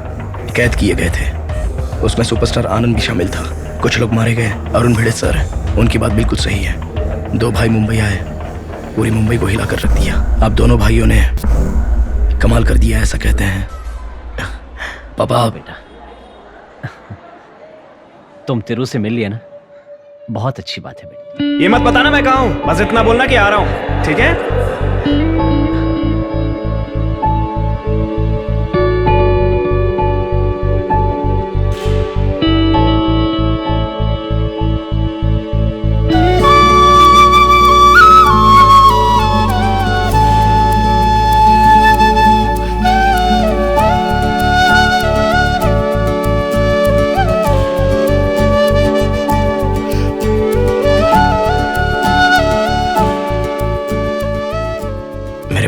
कैद किए गए थे। उसमें सुपरस्टार आनंद भी शामिल था। कुछ लोग मारे गए। अरुण भिड़े सर, उनकी बात बिल्कुल सही है। 2 भाई मुंबई आए, पूरी मुंबई को हिला कर रख दिया। अब दोनों भाइयों ने कमाल कर दिया, ऐसा कहते हैं। पापा बेटा, तुम तिरु से मिल लिया ना, बहुत अच्छी बात है बेटा। ये मत बताना मैं कहाँ हूँ, बस इतना बोलना कि आ रहा हूँ, ठीक है?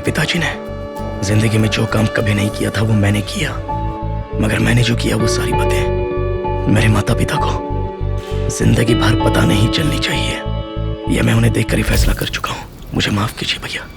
पिताजी ने जिंदगी में जो काम कभी नहीं किया था वो मैंने किया, मगर मैंने जो किया वो सारी बातें मेरे माता पिता को जिंदगी भर पता नहीं चलनी चाहिए। यह मैं उन्हें देखकर ही फैसला कर चुका हूं। मुझे माफ कीजिए भैया।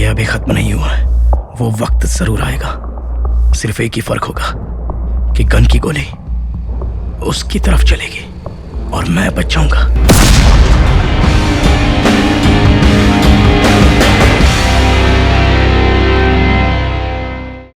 अभी खत्म नहीं हुआ है। वो वक्त जरूर आएगा। सिर्फ एक ही फर्क होगा कि गन की गोली उसकी तरफ चलेगी और मैं बच जाऊंगा।